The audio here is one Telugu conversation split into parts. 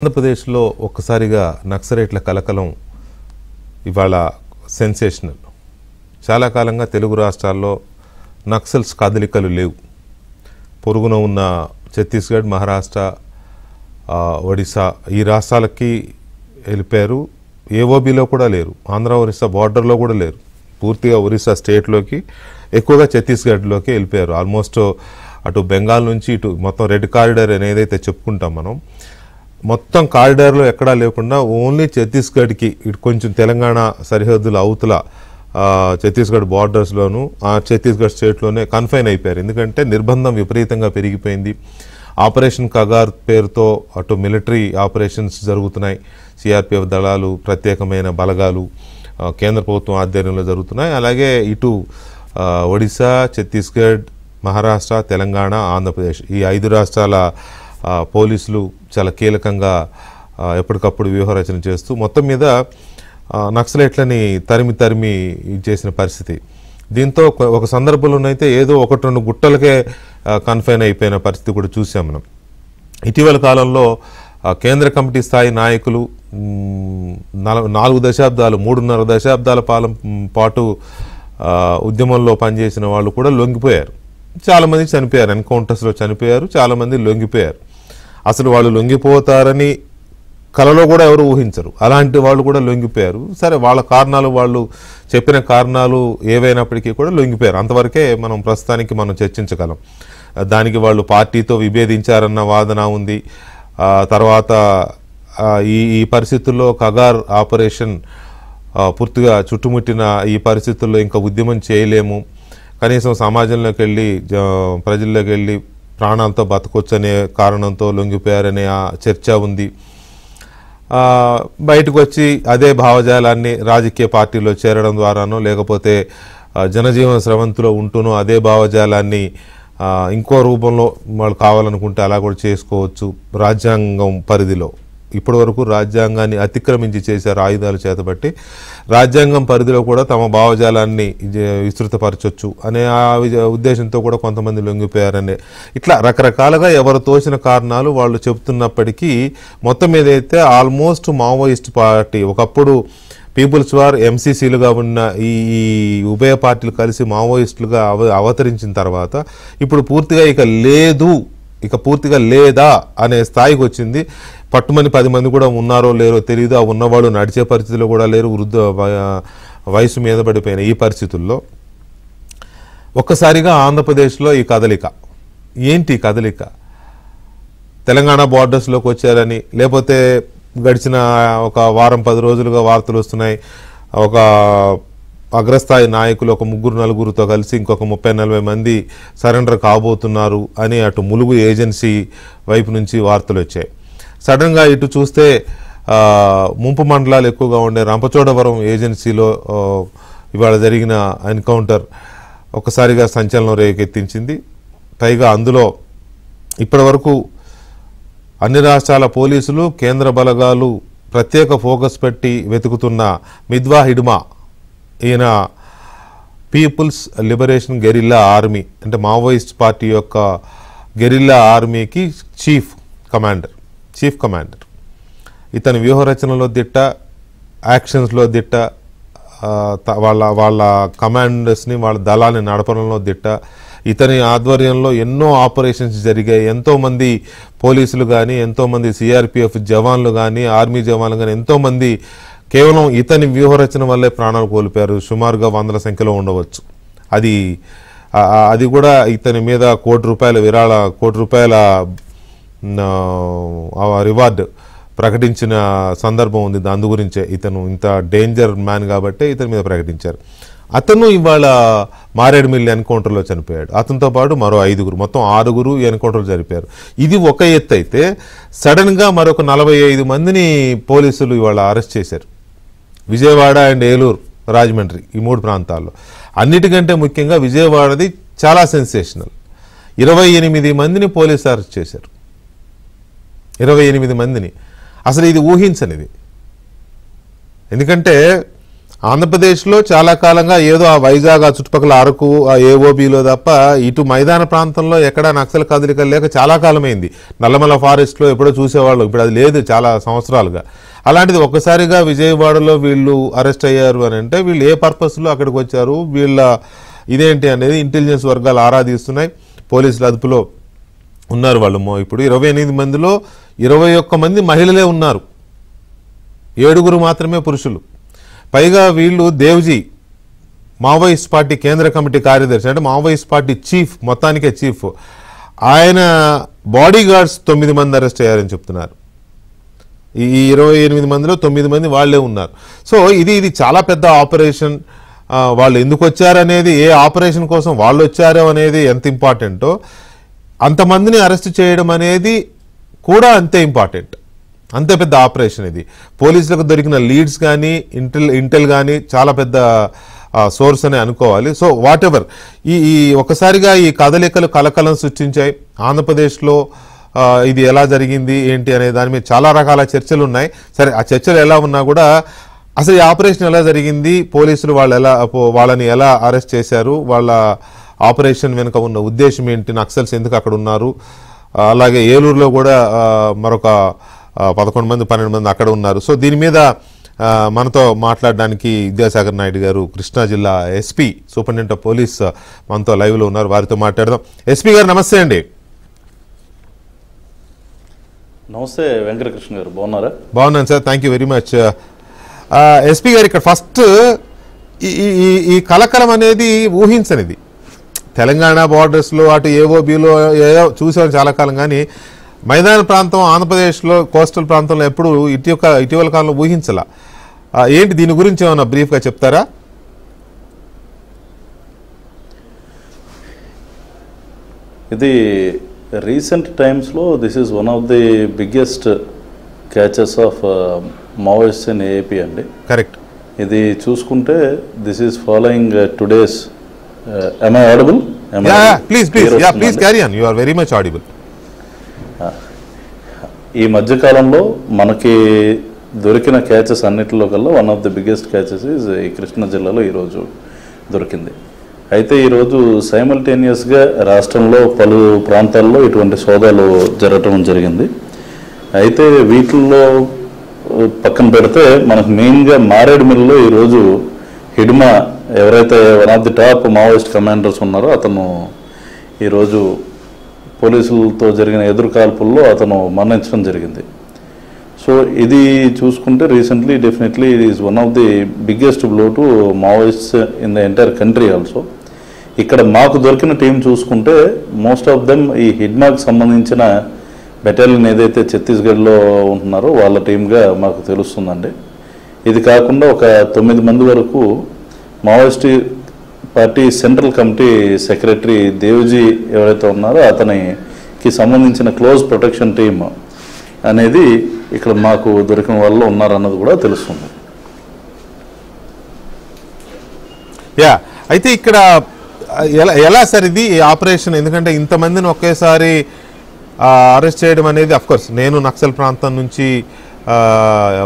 ఆంధ్రప్రదేశ్లో ఒక్కసారిగా నక్సలైట్ల కలకలం ఇవాళ సెన్సేషనల్. చాలా కాలంగా తెలుగు రాష్ట్రాల్లో నక్సల్స్ కదలికలు లేవు. పొరుగున ఉన్న ఛత్తీస్గఢ్, మహారాష్ట్ర, ఒడిశా ఈ రాష్ట్రాలకి వెళ్ళిపోయారు. ఏఓబీలో కూడా లేరు, ఆంధ్ర ఒరిస్సా బార్డర్లో కూడా లేరు. పూర్తిగా ఒరిస్సా స్టేట్లోకి, ఎక్కువగా ఛత్తీస్గఢ్లోకి వెళ్ళిపోయారు. ఆల్మోస్ట్ అటు బెంగాల్ నుంచి ఇటు మొత్తం రెడ్ కారిడార్ అని ఏదైతే చెప్పుకుంటాం మనం, మొత్తం కారిడార్లో ఎక్కడా లేకుండా ఓన్లీ ఛత్తీస్గఢ్కి ఇటు కొంచెం తెలంగాణ సరిహద్దుల అవతల ఛత్తీస్గఢ్ బార్డర్స్లోను ఆ ఛత్తీస్గఢ్ స్టేట్లోనే కన్ఫైన్ అయిపోయారు. ఎందుకంటే నిర్బంధం విపరీతంగా పెరిగిపోయింది. ఆపరేషన్ కగార్ పేరుతో అటు మిలిటరీ ఆపరేషన్స్ జరుగుతున్నాయి. సిఆర్పిఎఫ్ దళాలు, ప్రత్యేకమైన బలగాలు కేంద్ర ప్రభుత్వం ఆధ్వర్యంలో జరుగుతున్నాయి. అలాగే ఇటు ఒడిశా, ఛత్తీస్గఢ్, మహారాష్ట్ర, తెలంగాణ, ఆంధ్రప్రదేశ్ ఈ 5 రాష్ట్రాల పోలీసులు చాలా కీలకంగా ఎప్పటికప్పుడు వ్యూహరచన చేస్తూ మొత్తం మీద నక్సలైట్లని తరిమి చేసిన పరిస్థితి. దీంతో ఒక సందర్భంలోనైతే ఏదో 1-2 గుట్టలకే కన్ఫైన్ అయిపోయిన పరిస్థితి కూడా చూసాం మనం. ఇటీవల కాలంలో కేంద్ర కమిటీ స్థాయి నాయకులు 4 దశాబ్దాలు 3.5 దశాబ్దాల పాటు ఉద్యమంలో పనిచేసిన వాళ్ళు కూడా లొంగిపోయారు. చాలామంది చనిపోయారు, ఎన్కౌంటర్స్లో చనిపోయారు, చాలామంది లొంగిపోయారు. అసలు వాళ్ళు లొంగిపోతారని కలలో కూడా ఎవరు ఊహించరు. అలాంటి వాళ్ళు కూడా లొంగిపోయారు. సరే, వాళ్ళ కారణాలు, వాళ్ళు చెప్పిన కారణాలు ఏవైనప్పటికీ కూడా లొంగిపోయారు. అంతవరకే మనం ప్రస్తుతానికి చర్చించగలం. దానికి వాళ్ళు పార్టీతో విభేదించారన్న వాదన ఉంది. తర్వాత ఈ పరిస్థితుల్లో కగార్ ఆపరేషన్ పూర్తిగా చుట్టుముట్టిన ఈ పరిస్థితుల్లో ఇంకా ఉద్యమం చేయలేము, కనీసం సమాజంలోకి వెళ్ళి ప్రజల్లోకి వెళ్ళి ప్రాణాలతో బతకొచ్చనే కారణంతో లొంగిపోయారనే చర్చ ఉంది. బయటకు వచ్చి అదే భావజాలాన్ని రాజకీయ పార్టీలో చేరడం ద్వారానో లేకపోతే జనజీవన స్రవంతిలో ఉంటూనో అదే భావజాలాన్ని ఇంకో రూపంలో వాళ్ళు కావాలనుకుంటే అలా కూడా చేసుకోవచ్చు. రాజ్యాంగం పరిధిలో ఇప్పటి వరకు రాజ్యాంగాన్ని అతిక్రమించి చేశారు ఆయుధాలు చేతబట్టి. రాజ్యాంగం పరిధిలో కూడా తమ భావజాలాన్ని విస్తృతపరచొచ్చు అనే ఉద్దేశంతో కూడా కొంతమంది లొంగిపోయారనే ఇట్లా రకరకాలుగా ఎవరు తోచిన కారణాలు వాళ్ళు చెబుతున్నప్పటికీ మొత్తం ఏదైతే ఆల్మోస్ట్ మావోయిస్ట్ పార్టీ, ఒకప్పుడు పీపుల్స్ వార్ ఎంసీసీలుగా ఉన్న ఈ ఉభయ పార్టీలు కలిసి మావోయిస్టులుగా అవతరించిన తర్వాత ఇప్పుడు పూర్తిగా ఇక పూర్తిగా లేదా అనే స్థాయికి వచ్చింది. పట్టుమని 10 మంది కూడా ఉన్నారో లేరో తెలియదు. ఆ ఉన్నవాళ్ళు నడిచే పరిస్థితిలో కూడా లేరు, వయసు మీద పడిపోయిన ఈ పరిస్థితుల్లో ఒక్కసారిగా ఆంధ్రప్రదేశ్లో ఈ కదలిక ఏంటి? కదలిక తెలంగాణ బార్డర్స్లోకి వచ్చారని, లేకపోతే గడిచిన ఒక వారం 10 రోజులుగా వార్తలు వస్తున్నాయి. ఒక అగ్రస్థాయి నాయకులు ఒక 3-4తో కలిసి ఇంకొక 30-40 మంది సరెండర్ కాబోతున్నారు అని అటు ములుగు ఏజెన్సీ వైపు నుంచి వార్తలు వచ్చాయి. సడన్గా ఇటు చూస్తే ముంపు మండలాలు ఎక్కువగా ఉండే రంపచోడవరం ఏజెన్సీలో ఇవాళ జరిగిన ఎన్కౌంటర్ ఒక్కసారిగా సంచలనం రేకెత్తించింది. పైగా అందులో ఇప్పటి వరకు అన్ని రాష్ట్రాల పోలీసులు, కేంద్ర బలగాలు ప్రత్యేక ఫోకస్ పెట్టి వెతుకుతున్న మిద్వా హిడ్మా, ఈయన పీపుల్స్ లిబరేషన్ గెరిల్లా ఆర్మీ అంటే మావోయిస్ట్ పార్టీ యొక్క గెరిల్లా ఆర్మీకి చీఫ్ కమాండర్. ఇతని వ్యూహరచనలో దిట్ట, యాక్షన్స్లో దిట్ట, వాళ్ళ కమాండర్స్ని, వాళ్ళ దళాన్ని నడపడంలో దిట్ట. ఇతని ఆధ్వర్యంలో ఎన్నో ఆపరేషన్స్ జరిగాయి. ఎంతోమంది పోలీసులు కానీ, ఎంతోమంది సిఆర్పిఎఫ్ జవాన్లు కానీ, ఆర్మీ జవాన్లు కానీ ఎంతోమంది కేవలం ఇతని వ్యూహరచన వల్లే ప్రాణాలు కోల్పోయారు. సుమారుగా 100ల సంఖ్యలో ఉండవచ్చు. అది కూడా ఇతని మీద ₹1 రూపాయల రివార్డ్ ప్రకటించిన సందర్భం ఉంది. అందు గురించే ఇతను ఇంత డేంజర్ మ్యాన్ కాబట్టి ఇతని మీద ప్రకటించారు. అతను ఇవాళ మారేడుమిల్లి ఎన్కౌంటర్లో చనిపోయాడు. అతనితో పాటు మరో 5, మొత్తం 6 ఎన్కౌంటర్లు చనిపోయారు. ఇది ఒక ఎత్తు అయితే, సడన్గా మరొక 45 మందిని పోలీసులు ఇవాళ అరెస్ట్ చేశారు. విజయవాడ అండ్ ఏలూరు, రాజమండ్రి ఈ 3 ప్రాంతాల్లో. అన్నిటికంటే ముఖ్యంగా విజయవాడది చాలా సెన్సేషనల్. 28 మందిని పోలీసు అరెస్ట్ చేశారు. 28 మందిని. అసలు ఇది ఊహించనిది. ఎందుకంటే ఆంధ్రప్రదేశ్లో చాలా కాలంగా ఏదో ఆ వైజాగ్ ఆ చుట్టుపక్కల అరకు ఆ ఏఓబిలో తప్ప ఇటు మైదాన ప్రాంతంలో ఎక్కడా నక్సల్ కదలికలు లేక చాలా కాలమైంది. నల్లమల ఫారెస్ట్లో ఎప్పుడో చూసేవాళ్ళు, ఇప్పుడు అది లేదు చాలా సంవత్సరాలుగా. అలాంటిది ఒక్కసారిగా విజయవాడలో వీళ్ళు అరెస్ట్ అయ్యారు అని అంటే వీళ్ళు ఏ పర్పస్లో అక్కడికి వచ్చారు, వీళ్ళ ఇదేంటి అనేది ఇంటెలిజెన్స్ వర్గాలు ఆరాధిస్తున్నాయి. పోలీసుల అదుపులో ఉన్నారు వాళ్ళు. ఇప్పుడు 28 మందిలో 21 మంది మహిళలే ఉన్నారు, 7 మాత్రమే పురుషులు. పైగా వీళ్ళు దేవ్జీ మావోయిస్ట్ పార్టీ కేంద్ర కమిటీ కార్యదర్శి, అంటే మావోయిస్ట్ పార్టీ చీఫ్, మొత్తానికే చీఫ్. ఆయన బాడీ గార్డ్స్ 9 మంది అరెస్ట్ అయ్యారని చెప్తున్నారు. ఈ 28 మందిలో 9 మంది వాళ్లే ఉన్నారు. సో ఇది చాలా పెద్ద ఆపరేషన్. వాళ్ళు ఎందుకు వచ్చారనేది, ఏ ఆపరేషన్ కోసం వాళ్ళు వచ్చారో అనేది ఎంత ఇంపార్టెంటో, అంతమందిని అరెస్ట్ చేయడం అనేది కూడా అంతే ఇంపార్టెంట్. అంతే పెద్ద ఆపరేషన్ ఇది. పోలీసులకు దొరికిన లీడ్స్ కానీ ఇంటెల్ కానీ చాలా పెద్ద సోర్స్ అని అనుకోవాలి. సో వాట్ ఎవర్, ఈ ఒకసారిగా ఈ కదలికలు కలకలం సృష్టించాయి. ఆంధ్రప్రదేశ్లో ఇది ఎలా జరిగింది ఏంటి అనే దాని మీద చాలా రకాల చర్చలు ఉన్నాయి. సరే, ఆ చర్చలు ఎలా ఉన్నా కూడా అసలు ఈ ఆపరేషన్ ఎలా జరిగింది, పోలీసులు వాళ్ళని ఎలా అరెస్ట్ చేశారు, వాళ్ళ ఆపరేషన్ వెనుక ఉన్న ఉద్దేశం ఏంటి, నక్సల్స్ ఎందుకు అక్కడ ఉన్నారు, అలాగే ఏలూరులో కూడా మరొక 11 మంది 12 మంది అక్కడ ఉన్నారు. సో దీని మీద మనతో మాట్లాడడానికి విద్యాసాగర్ నాయుడు గారు, కృష్ణా జిల్లా ఎస్పీ, సూపరింటెండెంట్ ఆఫ్ పోలీస్ మనతో లైవ్లో ఉన్నారు. వారితో మాట్లాడదాం. ఎస్పీ గారు నమస్తే అండి. నమస్తే వెంకటకృష్ణ గారు, బాగున్నారా? బాగున్నాను sir, thank you very much. SP గారు, ఇక్కడ ఫస్ట్ ఈ కలకలం అనేది ఊహించనిది. తెలంగాణ బార్డర్స్లో అటు ఏఓబిలో ఏదో చూసాం చాలా కాలం, కానీ మైదాన ప్రాంతం ఆంధ్రప్రదేశ్లో కోస్టల్ ప్రాంతంలో ఎప్పుడు ఇటీవల కాలంలో ఊహించలా. ఏంటి దీని గురించి ఏమన్నా బ్రీఫ్గా చెప్తారా? ఇది రీసెంట్ టైమ్స్లో this is one of the biggest catches of Maoist in AP అండి. కరెక్ట్. ఇది చూసుకుంటే this is following today's. am I audible? Please carry on, you are very much audible. ఈ మధ్యకాలంలో మనకి దొరికిన క్యాచెస్ అన్నిటిలో కల్లా one of the biggest catches is ఈ కృష్ణా జిల్లాలో ఈరోజు దొరికింది. అయితే ఈరోజు సైమల్టేనియస్గా రాష్ట్రంలో పలు ప్రాంతాల్లో ఇటువంటి సోదాలు జరగటం జరిగింది. అయితే వీటిల్లో పక్కన పెడితే మనకు మెయిన్గా మారేడుమిల్లిలో ఈరోజు హిడ్మా, ఎవరైతే one of the top Maoist commanders ఉన్నారో అతను ఈరోజు పోలీసులతో జరిగిన ఎదురుకాల్పుల్లో అతను మరణించడం జరిగింది. సో ఇది చూసుకుంటే recently definitely it is one of the biggest blow to Maoists in the entire country also. ఇక్కడ మాకు దొరికిన టీం చూసుకుంటే మోస్ట్ ఆఫ్ దెమ్ ఈ హిడ్మాకి సంబంధించిన బెటాలియన్ ఏదైతే ఛత్తీస్గఢ్లో ఉంటున్నారో వాళ్ళ టీంగా మాకు తెలుస్తుందండి. ఇది కాకుండా ఒక 9 మంది వరకు Maoist party central committee secretary Devji ఎవరైతే ఉన్నారో అతనికి సంబంధించిన క్లోజ్ ప్రొటెక్షన్ టీమ్ అనేది ఇక్కడ మాకు దొరికిన వాళ్ళు ఉన్నారన్నది కూడా తెలుస్తుంది. అయితే ఇక్కడ ఎలా సార్ ఇది ఆపరేషన్? ఎందుకంటే ఇంతమందిని ఒకేసారి అరెస్ట్ చేయడం అనేది, అఫ్కోర్స్ నేను నక్సల్ ప్రాంతం నుంచి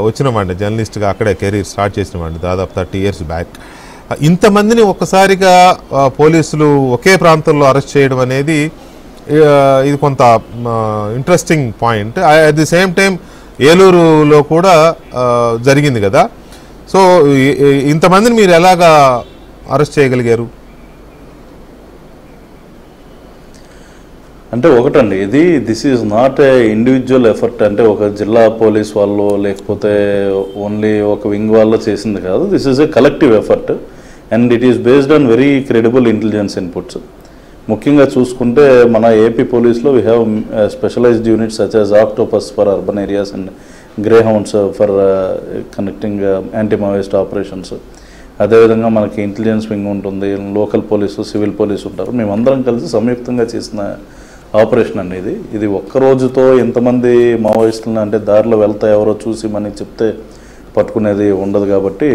వచ్చినవాడిని, జర్నలిస్ట్గా అక్కడే కెరీర్ స్టార్ట్ చేసినవాడిని దాదాపు 30 years బ్యాక్. ఇంతమందిని ఒక్కసారిగా పోలీసులు ఒకే ప్రాంతంలో అరెస్ట్ చేయడం అనేది ఇది కొంత interesting point. At the same time ఏలూరులో కూడా జరిగింది కదా. సో ఇంతమందిని మీరు ఎలాగా అరెస్ట్ చేయగలిగారు? అంటే ఒకటండి, this is not a individual effort. అంటే ఒక జిల్లా పోలీస్ వాళ్ళు లేకపోతే ఓన్లీ ఒక వింగ్ వాళ్ళు చేసింది కాదు. This is a collective effort and it is based on very credible intelligence inputs. ముఖ్యంగా చూసుకుంటే మన ఏపీ పోలీస్లో we have specialised units such as Octopus for urban areas and Greyhounds for connecting anti Maoist operations. అదేవిధంగా మనకి ఇంటెలిజెన్స్ వింగ్ ఉంటుంది, లోకల్ పోలీసు, సివిల్ పోలీసు ఉంటారు. మేమందరం కలిసి సంయుక్తంగా చేసిన ఆపరేషన్ అండి ఇది ఒక్క రోజుతో ఎంతమంది మావోయిస్టులను అంటే దారిలో వెళ్తా ఎవరో చూసి మనకి చెప్తే పట్టుకునేది ఉండదు. కాబట్టి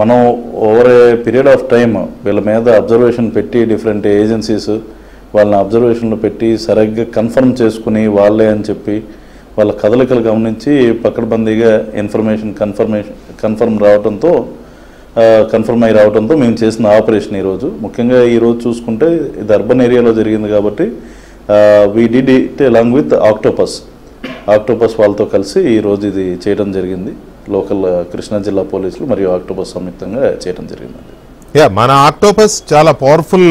మనం over a period of time వీళ్ళ మీద అబ్జర్వేషన్ పెట్టి డిఫరెంట్ ఏజెన్సీస్ వాళ్ళని అబ్జర్వేషన్లో పెట్టి సరిగ్గా కన్ఫర్మ్ చేసుకుని వాళ్ళే అని చెప్పి వాళ్ళ కదలికలు గమనించి పకడ్బందీగా ఇన్ఫర్మేషన్ కన్ఫర్మ్ రావడంతో కన్ఫర్మ్ అయి రావడంతో మేము చేసిన ఆపరేషన్ ఈరోజు. ముఖ్యంగా ఈరోజు చూసుకుంటే ఇది అర్బన్ ఏరియాలో జరిగింది కాబట్టి we did it along with octopus వాళ్ళతో కలిసి ఈరోజు ఇది చేయడం జరిగింది. లోకల్ కృష్ణా జిల్లా పోలీసులు మరియు ఆక్టోపస్ సంయుక్తంగా చేయడం జరిగిందండి. మన ఆక్టోపస్ చాలా పవర్ఫుల్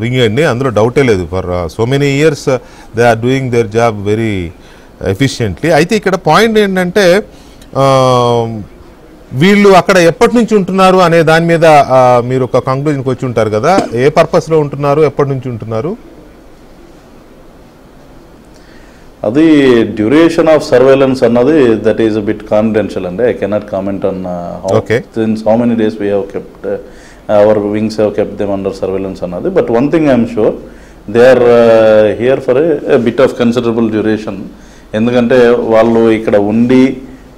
వింగ్ అండి, అందులో డౌటే లేదు. For so many years they are doing their job very efficiently. అయితే ఇక్కడ పాయింట్ ఏంటంటే వీళ్ళు అక్కడ ఎప్పటి నుంచి ఉంటున్నారు అనే దాని మీద మీరు ఒక కంక్లూజన్కి వచ్చి ఉంటారు కదా, ఏ పర్పస్లో ఉంటున్నారు, ఎప్పటి నుంచి ఉంటున్నారు? అది డ్యూరేషన్ ఆఫ్ సర్వేలెన్స్ అన్నది that is a bit confidential అండి. I cannot comment on how many days we have kept our wings have kept them under surveillance అన్నది. But one thing I'm sure they are here for a bit of considerable duration. ఎందుకంటే వాళ్ళు ఇక్కడ ఉండి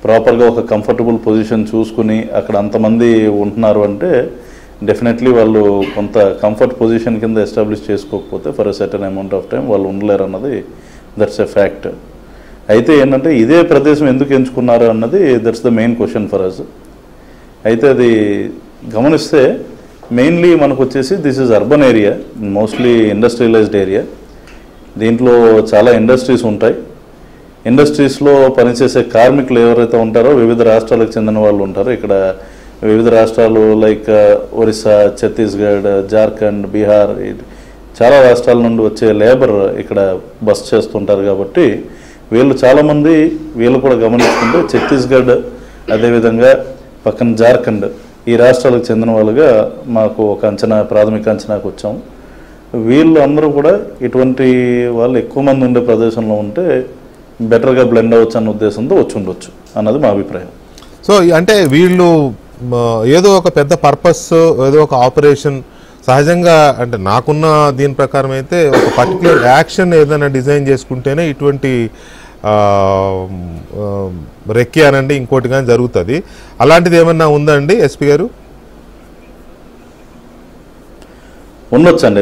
ప్రాపర్గా ఒక కంఫర్టబుల్ పొజిషన్ చూసుకుని అక్కడ అంతమంది ఉంటున్నారు అంటే డెఫినెట్లీ వాళ్ళు కొంత కంఫర్ట్ పొజిషన్ కింద ఎస్టాబ్లిష్ చేసుకోకపోతే for a certain amount of time వాళ్ళు ఉండలేరు అన్నది దట్స్ ఎ ఫ్యాక్ట్. అయితే ఏంటంటే ఇదే ప్రదేశం ఎందుకు ఎంచుకున్నారు అన్నది that's the main question for us. అయితే అది గమనిస్తే మెయిన్లీ మనకు వచ్చేసి this is urban area, mostly industrialized area. దీంట్లో చాలా ఇండస్ట్రీస్ ఉంటాయి. ఇండస్ట్రీస్లో పనిచేసే కార్మికులు ఎవరైతే ఉంటారో వివిధ రాష్ట్రాలకు చెందిన వాళ్ళు ఉంటారు. ఇక్కడ వివిధ రాష్ట్రాలు లైక్ ఒరిస్సా, ఛత్తీస్గఢ్, జార్ఖండ్, బీహార్, చాలా రాష్ట్రాల నుండి వచ్చే లేబర్ ఇక్కడ బస్ చేస్తుంటారు. కాబట్టి వీళ్ళు చాలామంది వీళ్ళు కూడా గమనించుకుంటే ఛత్తీస్గఢ్ అదేవిధంగా పక్కన జార్ఖండ్ ఈ రాష్ట్రాలకు చెందిన వాళ్ళుగా మాకు ఒక ప్రాథమిక అంచనాకు వచ్చాము. వీళ్ళు అందరూ కూడా ఇటువంటి వాళ్ళు ఎక్కువ మంది ఉండే ప్రదేశంలో ఉంటే బెటర్గా బ్లెండ్ అవ్వచ్చు అన్న ఉద్దేశంతో వచ్చి ఉండొచ్చు అన్నది మా అభిప్రాయం. సో అంటే వీళ్ళు ఏదో ఒక పెద్ద పర్పస్, ఏదో ఒక ఆపరేషన్ సహజంగా అంటే నాకున్న దీని ప్రకారం అయితే ఒక పర్టికులర్ యాక్షన్ ఏదైనా డిజైన్ చేసుకుంటేనే ఇటువంటి రెక్కి అనండి ఇంకోటి కానీ జరుగుతుంది. అలాంటిది ఏమన్నా ఉందండి ఎస్పీ గారు? ఉండొచ్చండి.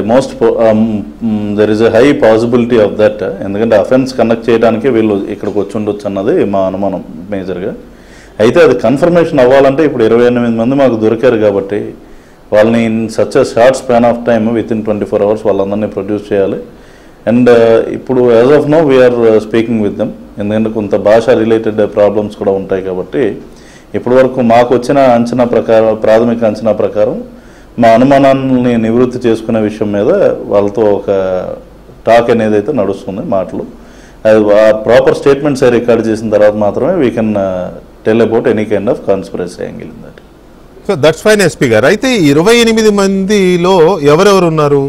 There is a high possibility of that. ఎందుకంటే అఫెన్స్ కండక్ట్ చేయడానికి వీళ్ళు ఇక్కడికి వచ్చి ఉండొచ్చు అన్నది మా అనుమానం మేజర్గా. అయితే అది కన్ఫర్మేషన్ అవ్వాలంటే ఇప్పుడు 28 మంది మాకు దొరికారు కాబట్టి వాళ్ళని in such a short span of time within 24 hours వాళ్ళందరినీ ప్రొడ్యూస్ చేయాలి. అండ్ ఇప్పుడు as of now we're speaking with them. ఎందుకంటే కొంత భాష రిలేటెడ్ ప్రాబ్లమ్స్ కూడా ఉంటాయి కాబట్టి ఇప్పటి వరకు మాకు వచ్చిన ప్రాథమిక అంచనా ప్రకారం మా అనుమానాన్ని నివృత్తి చేసుకునే విషయం మీద వాళ్ళతో ఒక టాక్ అనేది అయితే నడుస్తుంది, మాటలు. అది ప్రాపర్ స్టేట్మెంట్స్ రికార్డ్ చేసిన తర్వాత మాత్రమే we can tell about any kind of conspiracy angle in that. So that's fine SP గారు. అయితే 28 మందిలో ఎవరెవరు ఉన్నారు?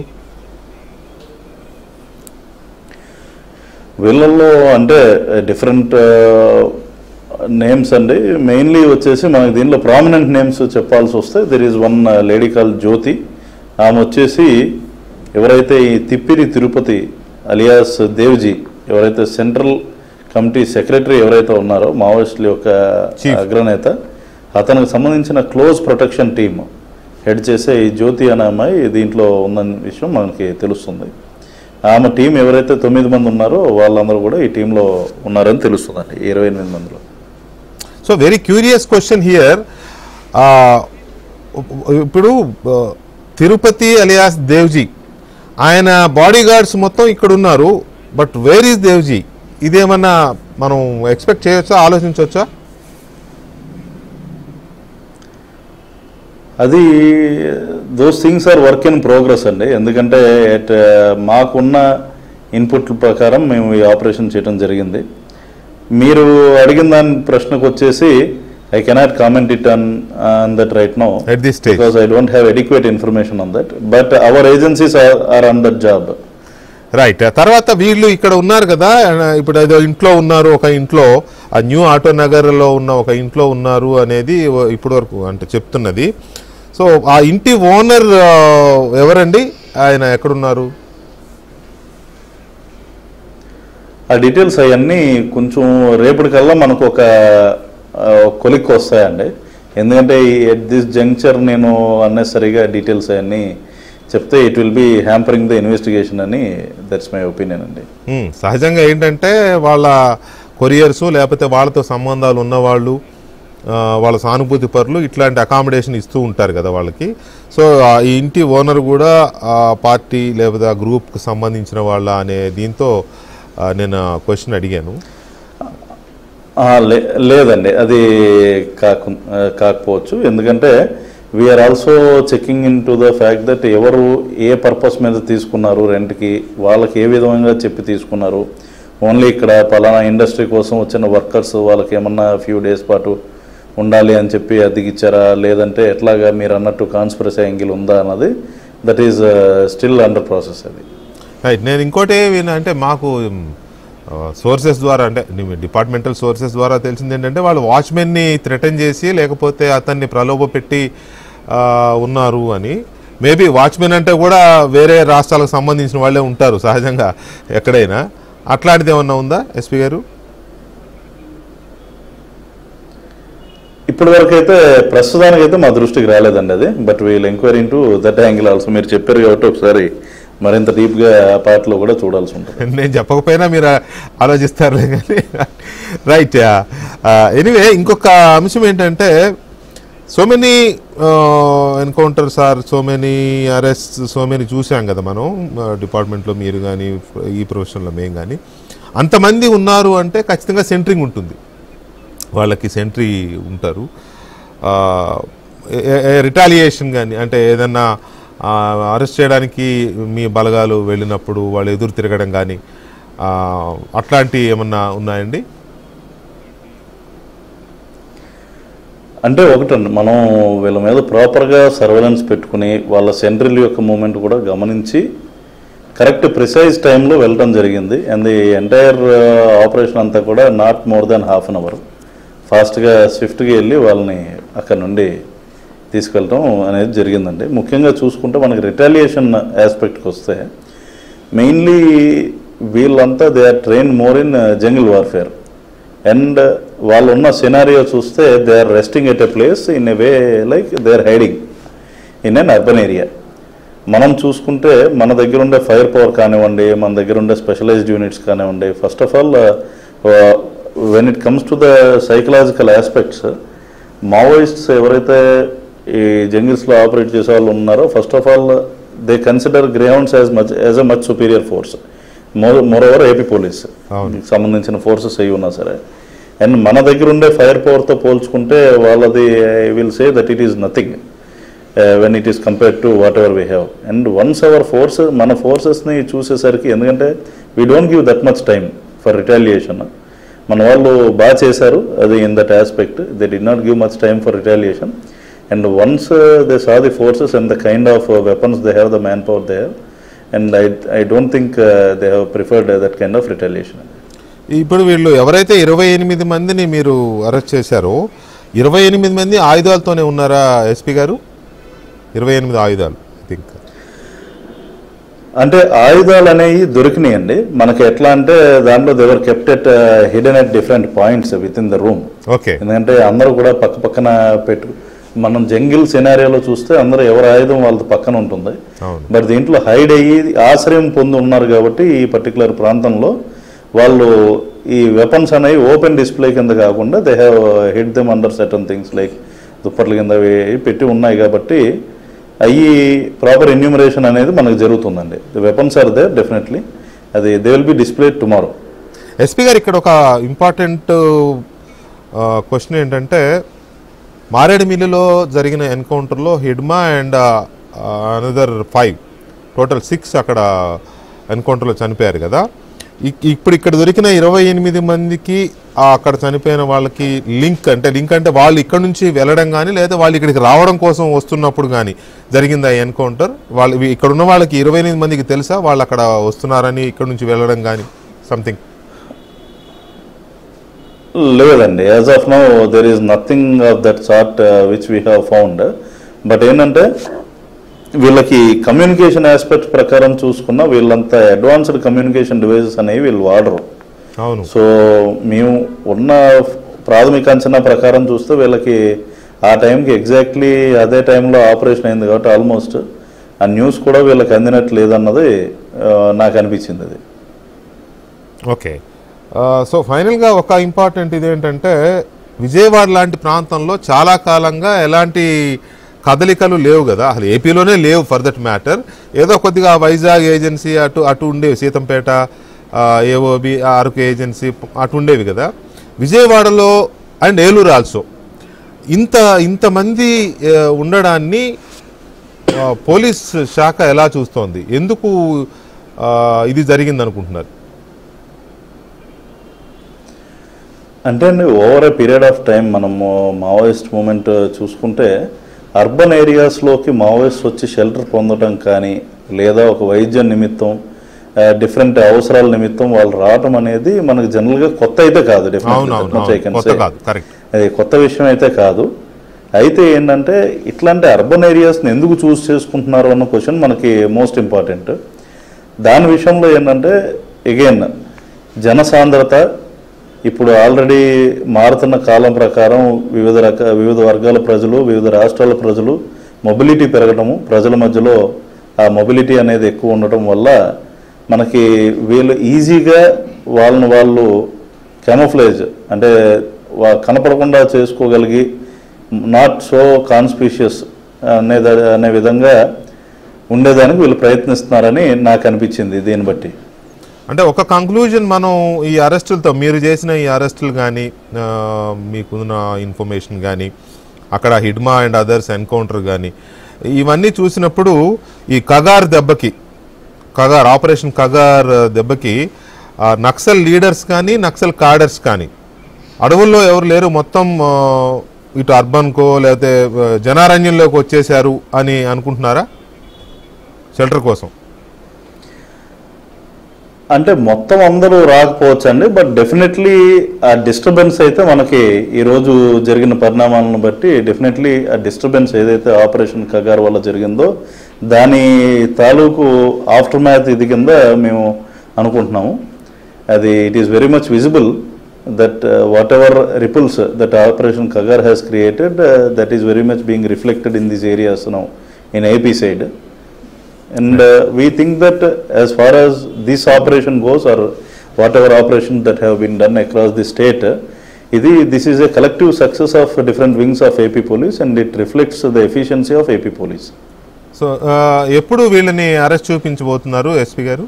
వీళ్ళల్లో అంటే డిఫరెంట్ నేమ్స్ అండి. మెయిన్లీ వచ్చేసి మనకి దీనిలో ప్రామినెంట్ నేమ్స్ చెప్పాల్సి వస్తే there is one lady call Jyoti. ఆమె వచ్చేసి ఎవరైతే ఈ తిప్పిరి తిరుపతి అలియాస్ దేవ్జీ ఎవరైతే సెంట్రల్ కమిటీ సెక్రటరీ ఎవరైతే ఉన్నారో మావోయిస్టుల యొక్క అగ్రనేత, అతనికి సంబంధించిన క్లోజ్ ప్రొటెక్షన్ టీమ్ హెడ్ చేసే ఈ జ్యోతి అనే అమ్మాయి దీంట్లో ఉందన్న విషయం మనకి తెలుస్తుంది. ఆమె టీం ఎవరైతే 9 మంది ఉన్నారో వాళ్ళందరూ కూడా ఈ టీంలో ఉన్నారని తెలుస్తుందండి 28 మందిలో. So very curious question here. ఇప్పుడు తిరుపతి అలియాస్ దేవ్జీ ఆయన బాడీ గార్డ్స్ మొత్తం ఇక్కడ ఉన్నారు, బట్ వేర్ ఈజ్ దేవ్జీ? ఇదేమన్నా మనం ఎక్స్పెక్ట్ చేయొచ్చా, ఆలోచించవచ్చా? అది those things are work in progress అండి. ఎందుకంటే మాకున్న ఇన్పుట్ల ప్రకారం మేము ఈ ఆపరేషన్ చేయడం జరిగింది. మీరు అడిగిన దాని ప్రశ్నకు వచ్చేసి I cannot comment it on that right now because I don't have adequate information on that, but our agencies are on that job. Right. తర్వాత వీళ్ళు ఇక్కడ ఉన్నారు కదా, ఇప్పుడు ఏదో ఇంట్లో ఉన్నారు, ఒక ఇంట్లో ఆ న్యూ ఆటో నగర్లో ఉన్న ఒక ఇంట్లో ఉన్నారు అనేది ఇప్పటి వరకు అంటే చెప్తున్నది. సో ఆ ఇంటి ఓనర్ ఎవరండి, ఆయన ఎక్కడున్నారు? ఆ డీటెయిల్స్ అవన్నీ కొంచెం రేపటికల్లా మనకు ఒక కొలిక్కి వస్తాయండి. ఎందుకంటే ఎట్ దిస్ జంక్చర్ నేను అన్నెసరీగా డీటెయిల్స్ అవన్నీ చెప్తే it will be hampering the investigation అని దట్స్ మై ఒపీనియన్ అండి. సహజంగా ఏంటంటే వాళ్ళ కొరియర్స్ లేకపోతే వాళ్ళతో సంబంధాలు ఉన్నవాళ్ళు వాళ్ళ సానుభూతి పరులు ఇట్లాంటి అకామిడేషన్ ఇస్తూ ఉంటారు కదా వాళ్ళకి. సో ఈ ఇంటి ఓనర్ కూడా ఆ పార్టీ లేదా గ్రూప్కి సంబంధించిన వాళ్ళ అనే దీంతో నేను క్వశ్చన్ అడిగాను. లేదండి, అది కాకపోవచ్చు. ఎందుకంటే we're also checking in to the fact that ఎవరు ఏ పర్పస్ మీద తీసుకున్నారు రెంట్కి, వాళ్ళకి ఏ విధంగా చెప్పి తీసుకున్నారు. ఓన్లీ ఇక్కడ పలానా ఇండస్ట్రీ కోసం వచ్చిన వర్కర్స్ వాళ్ళకి ఏమన్నా ఫ్యూ డేస్ పాటు ఉండాలి అని చెప్పి అద్దెకిచ్చారా, లేదంటే ఎట్లాగా మీరు అన్నట్టు కాన్స్పిరసీ యాంగిల్ ఉందా అన్నది that is still under process. అది రైట్. నేను ఇంకోటి అంటే మాకు సోర్సెస్ ద్వారా, అంటే డిపార్ట్మెంటల్ సోర్సెస్ ద్వారా తెలిసింది ఏంటంటే వాళ్ళు వాచ్మెన్ని థ్రెటన్ చేసి లేకపోతే అతన్ని ప్రలోభ పెట్టి ఉన్నారు అని. మేబీ వాచ్మెన్ అంటే కూడా వేరే రాష్ట్రాలకు సంబంధించిన వాళ్ళే ఉంటారు సహజంగా ఎక్కడైనా. అట్లాంటిది ఏమన్నా ఉందా ఎస్పీ గారు? ఇప్పటి వరకు అయితే ప్రస్తుతానికైతే మా దృష్టికి రాలేదండి అది. But we'll enquiry into that angle also. మీరు చెప్పారు కాబట్టి ఒకసారి మరింత డీప్గా ఆ పార్ట్లో కూడా చూడాల్సి ఉంటుంది. నేను చెప్పకపోయినా మీరు ఆలోచిస్తారులే కానీ. రైట్. ఎనీవే, ఇంకొక అంశం ఏంటంటే so many encounters or so many arrest, so many చూసాం కదా మనం డిపార్ట్మెంట్లో, మీరు కానీ ఈ ప్రొఫెషన్లో మేము కానీ. అంతమంది ఉన్నారు అంటే ఖచ్చితంగా సెంట్రింగ్ ఉంటుంది, వాళ్ళకి సెంట్రీ ఉంటారు. రిటాలియేషన్ కానీ అంటే ఏదన్నా అరెస్ట్ చేయడానికి మీ బలగాలు వెళ్ళినప్పుడు వాళ్ళు ఎదురు తిరగడం కానీ అట్లాంటివి ఏమన్నా ఉన్నాయండి? అంటే ఒకటండి, మనం వీళ్ళ మీద ప్రాపర్గా సర్వేలెన్స్ పెట్టుకుని వాళ్ళ సెంట్రల్ యొక్క మూమెంట్ కూడా గమనించి కరెక్ట్ ప్రిసైజ్ టైంలో వెళ్ళడం జరిగింది. అండ్ ది ఎంటైర్ ఆపరేషన్ అంతా కూడా not more than half an hour ఫాస్ట్గా స్విఫ్ట్గా వెళ్ళి వాళ్ళని అక్కడ నుండి తీసుకెళ్ళటం అనేది జరిగిందండి. ముఖ్యంగా చూసుకుంటే మనకి రిటాలియేషన్ ఆస్పెక్ట్కి వస్తే మెయిన్లీ వీళ్ళంతా they are train more in jungle warfare. And వాళ్ళు ఉన్న సినారియో చూస్తే they are resting at a place in a way like they are hiding in an urban area. మనం చూసుకుంటే మన దగ్గర ఉండే ఫైర్ పవర్ కానివ్వండి, మన దగ్గర ఉండే స్పెషలైజ్డ్ యూనిట్స్ కానివ్వండి, first of all when it comes to the psychological aspects, Maoists ఎవరైతే ఈ జంగిల్స్లో ఆపరేట్ చేసే వాళ్ళు ఉన్నారో first of all they consider Greyhounds as a much superior force. Moreover AP ఏపీ పోలీస్ సంబంధించిన ఫోర్సెస్ అయి ఉన్నా సరే. అండ్ మన దగ్గర ఉండే ఫైర్ పవర్తో పోల్చుకుంటే వాళ్ళది I will say that it is nothing when it is compared to what ever we have. And once hour force మన ఫోర్సెస్ని చూసేసరికి, ఎందుకంటే we don't give that much time for retaliation. మన వాళ్ళు బాగా చేశారు అది in that aspect. They did not give much time for retaliation. And once they saw the forces and the kind of weapons they have, the manpower they have, and I don't think they have preferred that kind of retaliation. ఇప్పుడు వీళ్ళు ఎవరైతే 28 మందిని మీరు అరెస్ట్ చేశారో 28 మంది ఆయుధాలతోనే ఉన్నారా ఎస్పీ గారు? 28 ఆయుధాలు ఐ థింక్. అంటే ఆయుధాలు అనేవి దొరికినాయండి మనకి. ఎట్లా అంటే దాంట్లో they were kept at hidden at different points within the room. Okay. ఎందుకంటే అందరూ కూడా పక్క పక్కన మనం జంగిల్ సినారియోలో చూస్తే అందరూ ఎవరి ఆయుధం వాళ్ళ పక్కన ఉంటుంది. బట్ దీంట్లో హైడ్ అయ్యి ఆశ్రయం పొంది ఉన్నారు కాబట్టి ఈ పర్టికులర్ ప్రాంతంలో వాళ్ళు ఈ వెపన్స్ అనేవి ఓపెన్ డిస్ప్లే కింద కాకుండా they have hid them under certain things like దుప్పట్ల కింద పెట్టి ఉన్నాయి కాబట్టి అవి ప్రాపర్ ఎన్యూమరేషన్ అనేది మనకు జరుగుతుందండి. The weapons are there definitely. అది they will be displayed tomorrow. SP గారు, ఇక్కడ ఒక ఇంపార్టెంట్ క్వశ్చన్ ఏంటంటే మారేడుమిల్లిలో జరిగిన ఎన్కౌంటర్లో హిడ్మా అండ్ అనదర్ 5 టోటల్ 6 అక్కడ ఎన్కౌంటర్లో చనిపోయారు కదా. ఇప్పుడు ఇక్కడ దొరికిన 28 మందికి అక్కడ చనిపోయిన వాళ్ళకి లింక్ అంటే వాళ్ళు ఇక్కడ నుంచి వెళ్ళడం కానీ లేదా వాళ్ళు ఇక్కడికి రావడం కోసం వస్తున్నప్పుడు కానీ జరిగిందా ఎన్కౌంటర్? వాళ్ళు ఇక్కడ ఉన్న వాళ్ళకి 28 మందికి తెలుసా వాళ్ళు అక్కడ వస్తున్నారని, ఇక్కడ నుంచి వెళ్ళడం కానీ సంథింగ్? లేదండి, as of now there is nothing of that sort which we have found. But ఏంటంటే వీళ్ళకి కమ్యూనికేషన్ ఆస్పెక్ట్ ప్రకారం చూసుకున్నా వీళ్ళంతా అడ్వాన్స్డ్ కమ్యూనికేషన్ డివైజెస్ అనేవి వీళ్ళు వాడరు. అవును. సో మేము ఉన్న ప్రాథమిక అంచనా ప్రకారం చూస్తే వీళ్ళకి ఆ టైంకి ఎగ్జాక్ట్లీ అదే టైంలో ఆపరేషన్ అయింది కాబట్టి ఆల్మోస్ట్ ఆ న్యూస్ కూడా వీళ్ళకి అందినట్టు లేదన్నది నాకు అనిపించింది. అది ఓకే. సో ఫైనల్గా ఒక ఇంపార్టెంట్ ఇదేంటంటే విజయవాడ లాంటి ప్రాంతంలో చాలా కాలంగా ఎలాంటి కదలికలు లేవు కదా, అసలు ఏపీలోనే లేవు ఫర్ దట్ మ్యాటర్. ఏదో కొద్దిగా వైజాగ్ ఏజెన్సీ అటు ఉండేవి, సీతంపేట ఏఓబి అరకు ఏజెన్సీ అటు ఉండేవి కదా. విజయవాడలో అండ్ ఏలూరు ఆల్సో ఇంతమంది ఉండడాన్ని పోలీస్ శాఖ ఎలా చూస్తోంది? ఎందుకు ఇది జరిగింది అనుకుంటున్నారు? అంటే అండి, over a period of time మనము మావోయిస్ట్ మూమెంట్ చూసుకుంటే అర్బన్ ఏరియాస్లోకి మావోయిస్ట్ వచ్చి షెల్టర్ పొందడం కానీ, లేదా ఒక వైద్య నిమిత్తం డిఫరెంట్ అవసరాల నిమిత్తం వాళ్ళు రావటం అనేది మనకు జనరల్గా కొత్త అయితే కాదు. అది కొత్త విషయం అయితే కాదు. అయితే ఏంటంటే ఇట్లాంటి అర్బన్ ఏరియాస్ని ఎందుకు చూస్ చేసుకుంటున్నారు అన్న క్వశ్చన్ మనకి మోస్ట్ ఇంపార్టెంట్. దాని విషయంలో ఏంటంటే అగైన్ జనసాంద్రత ఇప్పుడు ఆల్రెడీ మారుతున్న కాలం ప్రకారం వివిధ వర్గాల ప్రజలు, వివిధ రాష్ట్రాల ప్రజలు మొబిలిటీ పెరగడము, ప్రజల మధ్యలో ఆ మొబిలిటీ అనేది ఎక్కువ ఉండటం వల్ల మనకి వీళ్ళు ఈజీగా వాళ్ళు క్యామోఫ్లేజ్ అంటే కనపడకుండా చేసుకోగలిగి నాట్ సో కాన్స్పిషియస్ అనే విధంగా ఉండేదానికి వీళ్ళు ప్రయత్నిస్తున్నారని నాకు అనిపించింది దీన్ని బట్టి. అంటే ఒక కంక్లూజన్ మనం ఈ అరెస్టులతో, మీరు చేసిన ఈ అరెస్టులు కానీ, మీకున్న ఇన్ఫర్మేషన్ కానీ, అక్కడ హిడ్మా అండ్ అదర్స్ ఎన్కౌంటర్ కానీ, ఇవన్నీ చూసినప్పుడు ఈ ఆపరేషన్ కగార్ దెబ్బకి నక్సల్ లీడర్స్ కానీ, నక్సల్ కాడర్స్ కానీ అడవుల్లో ఎవరు లేరు, మొత్తం ఇటు అర్బన్కో లేకపోతే జనారణ్యంలోకి వచ్చేసారు అని అనుకుంటున్నారా షెల్టర్ కోసం? అంటే మొత్తం అందరూ రాకపోవచ్చు అండి, బట్ డెఫినెట్లీ ఆ డిస్టర్బెన్స్ అయితే మనకి ఈరోజు జరిగిన పరిణామాలను బట్టి డెఫినెట్లీ ఆ డిస్టర్బెన్స్ ఏదైతే ఆపరేషన్ కగార్ వల్ల జరిగిందో దాని తాలూకు ఆఫ్టర్ మ్యాథ్ ఇది కింద మేము అనుకుంటున్నాము. అది it is very much visible that whatever ripples that Operation Kagar has created, that is very much being reflected in these areas now in AP side. And we think that as far as this operation goes, or whatever operations that have been done across the state, this is a collective success of different wings of AP police, and it reflects the efficiency of AP police. So ఎప్పుడు వీళ్ళని అరెస్ట్ చూపించబోతున్నారు ఎస్పీ గారు?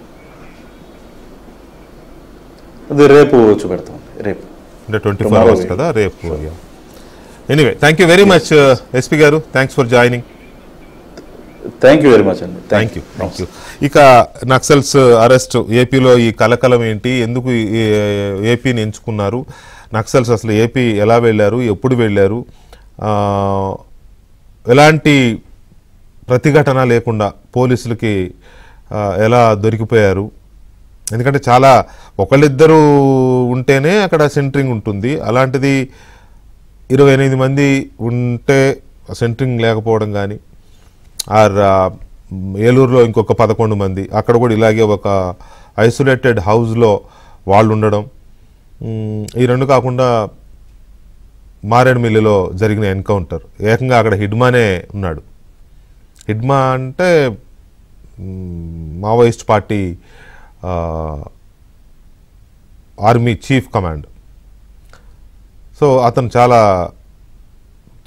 అది రేపు చూపెడతాం. రేపు అంటే 24 hours కదా, రేపు. Anyway, thank you very much SP గారు, thanks for joining. Thank you very much అండి. Thank you. ఇక నక్సల్స్ అరెస్ట్, ఏపీలో ఈ కలకలం ఏంటి, ఎందుకు ఏపీని ఎంచుకున్నారు, నక్సల్స్ అసలు ఏపీ ఎలా వెళ్ళారు, ఎప్పుడు వెళ్ళారు, ఎలాంటి ప్రతిఘటన లేకుండా పోలీసులకి ఎలా దొరికిపోయారు, ఎందుకంటే చాలా ఒకళ్ళిద్దరూ ఉంటేనే అక్కడ సెంటరింగ్ ఉంటుంది, అలాంటిది 28 మంది ఉంటే సెంటరింగ్ లేకపోవడం కానీ, ఏలూరులో ఇంకొక 11 మంది, అక్కడ కూడా ఇలాగే ఒక ఐసోలేటెడ్ హౌస్లో వాళ్ళు ఉండడం, ఈ రెండు కాకుండా మారేడుమిల్లిలో జరిగిన ఎన్కౌంటర్, ఏకంగా అక్కడ హిడ్మానే ఉన్నాడు. హిడ్మా అంటే Maoist party army chief command. So అతను చాలా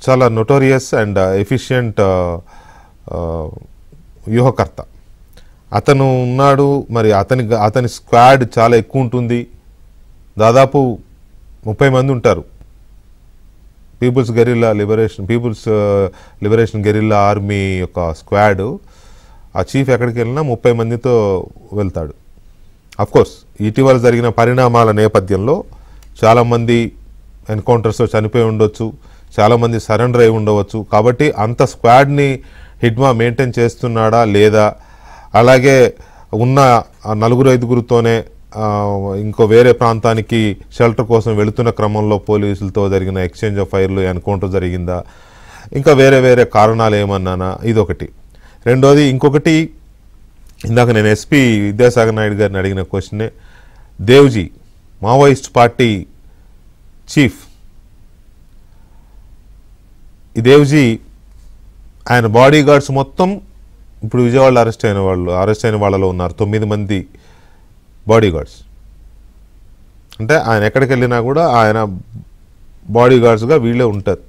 చాలా నొటోరియస్ అండ్ ఎఫిషియంట్ వ్యూహకర్త అతను ఉన్నాడు. మరి అతని స్క్వాడ్ చాలా ఎక్కువ ఉంటుంది, దాదాపు 30 మంది ఉంటారు. పీపుల్స్ లిబరేషన్ గెరిల్లా ఆర్మీ యొక్క స్క్వాడ్. ఆ చీఫ్ ఎక్కడికి వెళ్ళినా 30 మందితో వెళ్తాడు. అఫ్కోర్స్ ఇటీవల జరిగిన పరిణామాల నేపథ్యంలో చాలామంది ఎన్కౌంటర్స్లో చనిపోయి ఉండొచ్చు, చాలామంది సరెండర్ అయి ఉండవచ్చు. కాబట్టి అంత స్క్వాడ్ని హిడ్మా మెయింటైన్ చేస్తున్నాడా లేదా, అలాగే ఉన్న 4-5గురితోనే ఇంకో వేరే ప్రాంతానికి షెల్టర్ కోసం వెళుతున్న క్రమంలో పోలీసులతో జరిగిన ఎక్స్చేంజ్ ఆఫ్ ఫైర్లు, ఎన్కౌంటర్ జరిగిందా, ఇంకా వేరే వేరే కారణాలు ఏమన్నానా, ఇదొకటి. రెండోది, ఇంకొకటి, ఇందాక నేను ఎస్పీ విద్యాసాగర్ నాయుడు గారిని అడిగిన క్వశ్చనే, దేవ్జీ మావోయిస్ట్ పార్టీ చీఫ్, ఈ దేవ్జీ ఆయన బాడీ గార్డ్స్ మొత్తం ఇప్పుడు విజయవాడలో అరెస్ట్ అయిన వాళ్ళలో ఉన్నారు 9 మంది బాడీ గార్డ్స్. అంటే ఆయన ఎక్కడికి వెళ్ళినా కూడా ఆయన బాడీ గార్డ్స్గా వీళ్ళే ఉంటారు.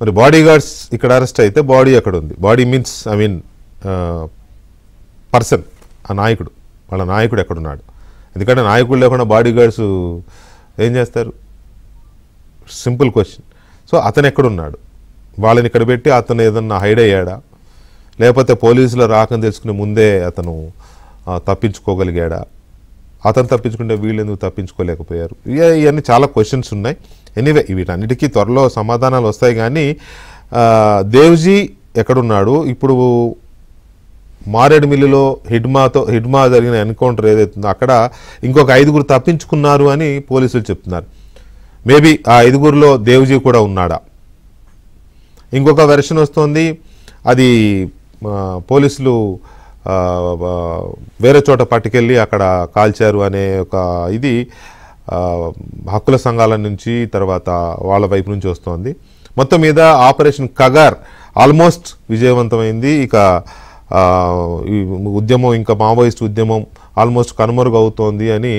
మరి బాడీ గార్డ్స్ ఇక్కడ అరెస్ట్ అయితే బాడీ ఎక్కడ ఉంది? బాడీ మీన్స్ పర్సన్, ఆ నాయకుడు, వాళ్ళ నాయకుడు ఎక్కడున్నాడు? ఎందుకంటే నాయకుడు లేకుండా బాడీ గార్డ్స్ ఏం చేస్తారు? Simple question. సో అతను ఎక్కడున్నాడు? వాళ్ళని ఇక్కడ పెట్టి అతను ఏదన్నా హైడ్ అయ్యాడా, లేకపోతే పోలీసులు రాకని తెలుసుకునే ముందే అతను తప్పించుకోగలిగాడా? అతను తప్పించుకుంటే వీళ్ళు ఎందుకు తప్పించుకోలేకపోయారు? ఇవన్నీ చాలా క్వశ్చన్స్ ఉన్నాయి. ఎనీవే వీటన్నిటికీ త్వరలో సమాధానాలు వస్తాయి. కానీ దేవ్జీ ఎక్కడున్నాడు? ఇప్పుడు మారేడుమిల్లిలో హిడ్మా జరిగిన ఎన్కౌంటర్ ఏదైతుందో అక్కడ ఇంకొక 5 తప్పించుకున్నారు అని పోలీసులు చెప్తున్నారు. మేబీ ఆ 5లో దేవ్జీ కూడా ఉన్నాడా? ఇంకొక వెర్షన్ వస్తుంది, అది పోలీసులు వేరే చోట పట్టుకెళ్ళి అక్కడ కాల్చారు అనే ఒక ఇది హక్కుల సంఘాల నుంచి తర్వాత వాళ్ళ వైపు నుంచి వస్తోంది. మొత్తం మీద ఆపరేషన్ కగార్ ఆల్మోస్ట్ విజయవంతమైంది. ఇక ఈ ఉద్యమం, ఇంకా మావోయిస్ట్ ఉద్యమం ఆల్మోస్ట్ కనుమరుగు అవుతోంది అని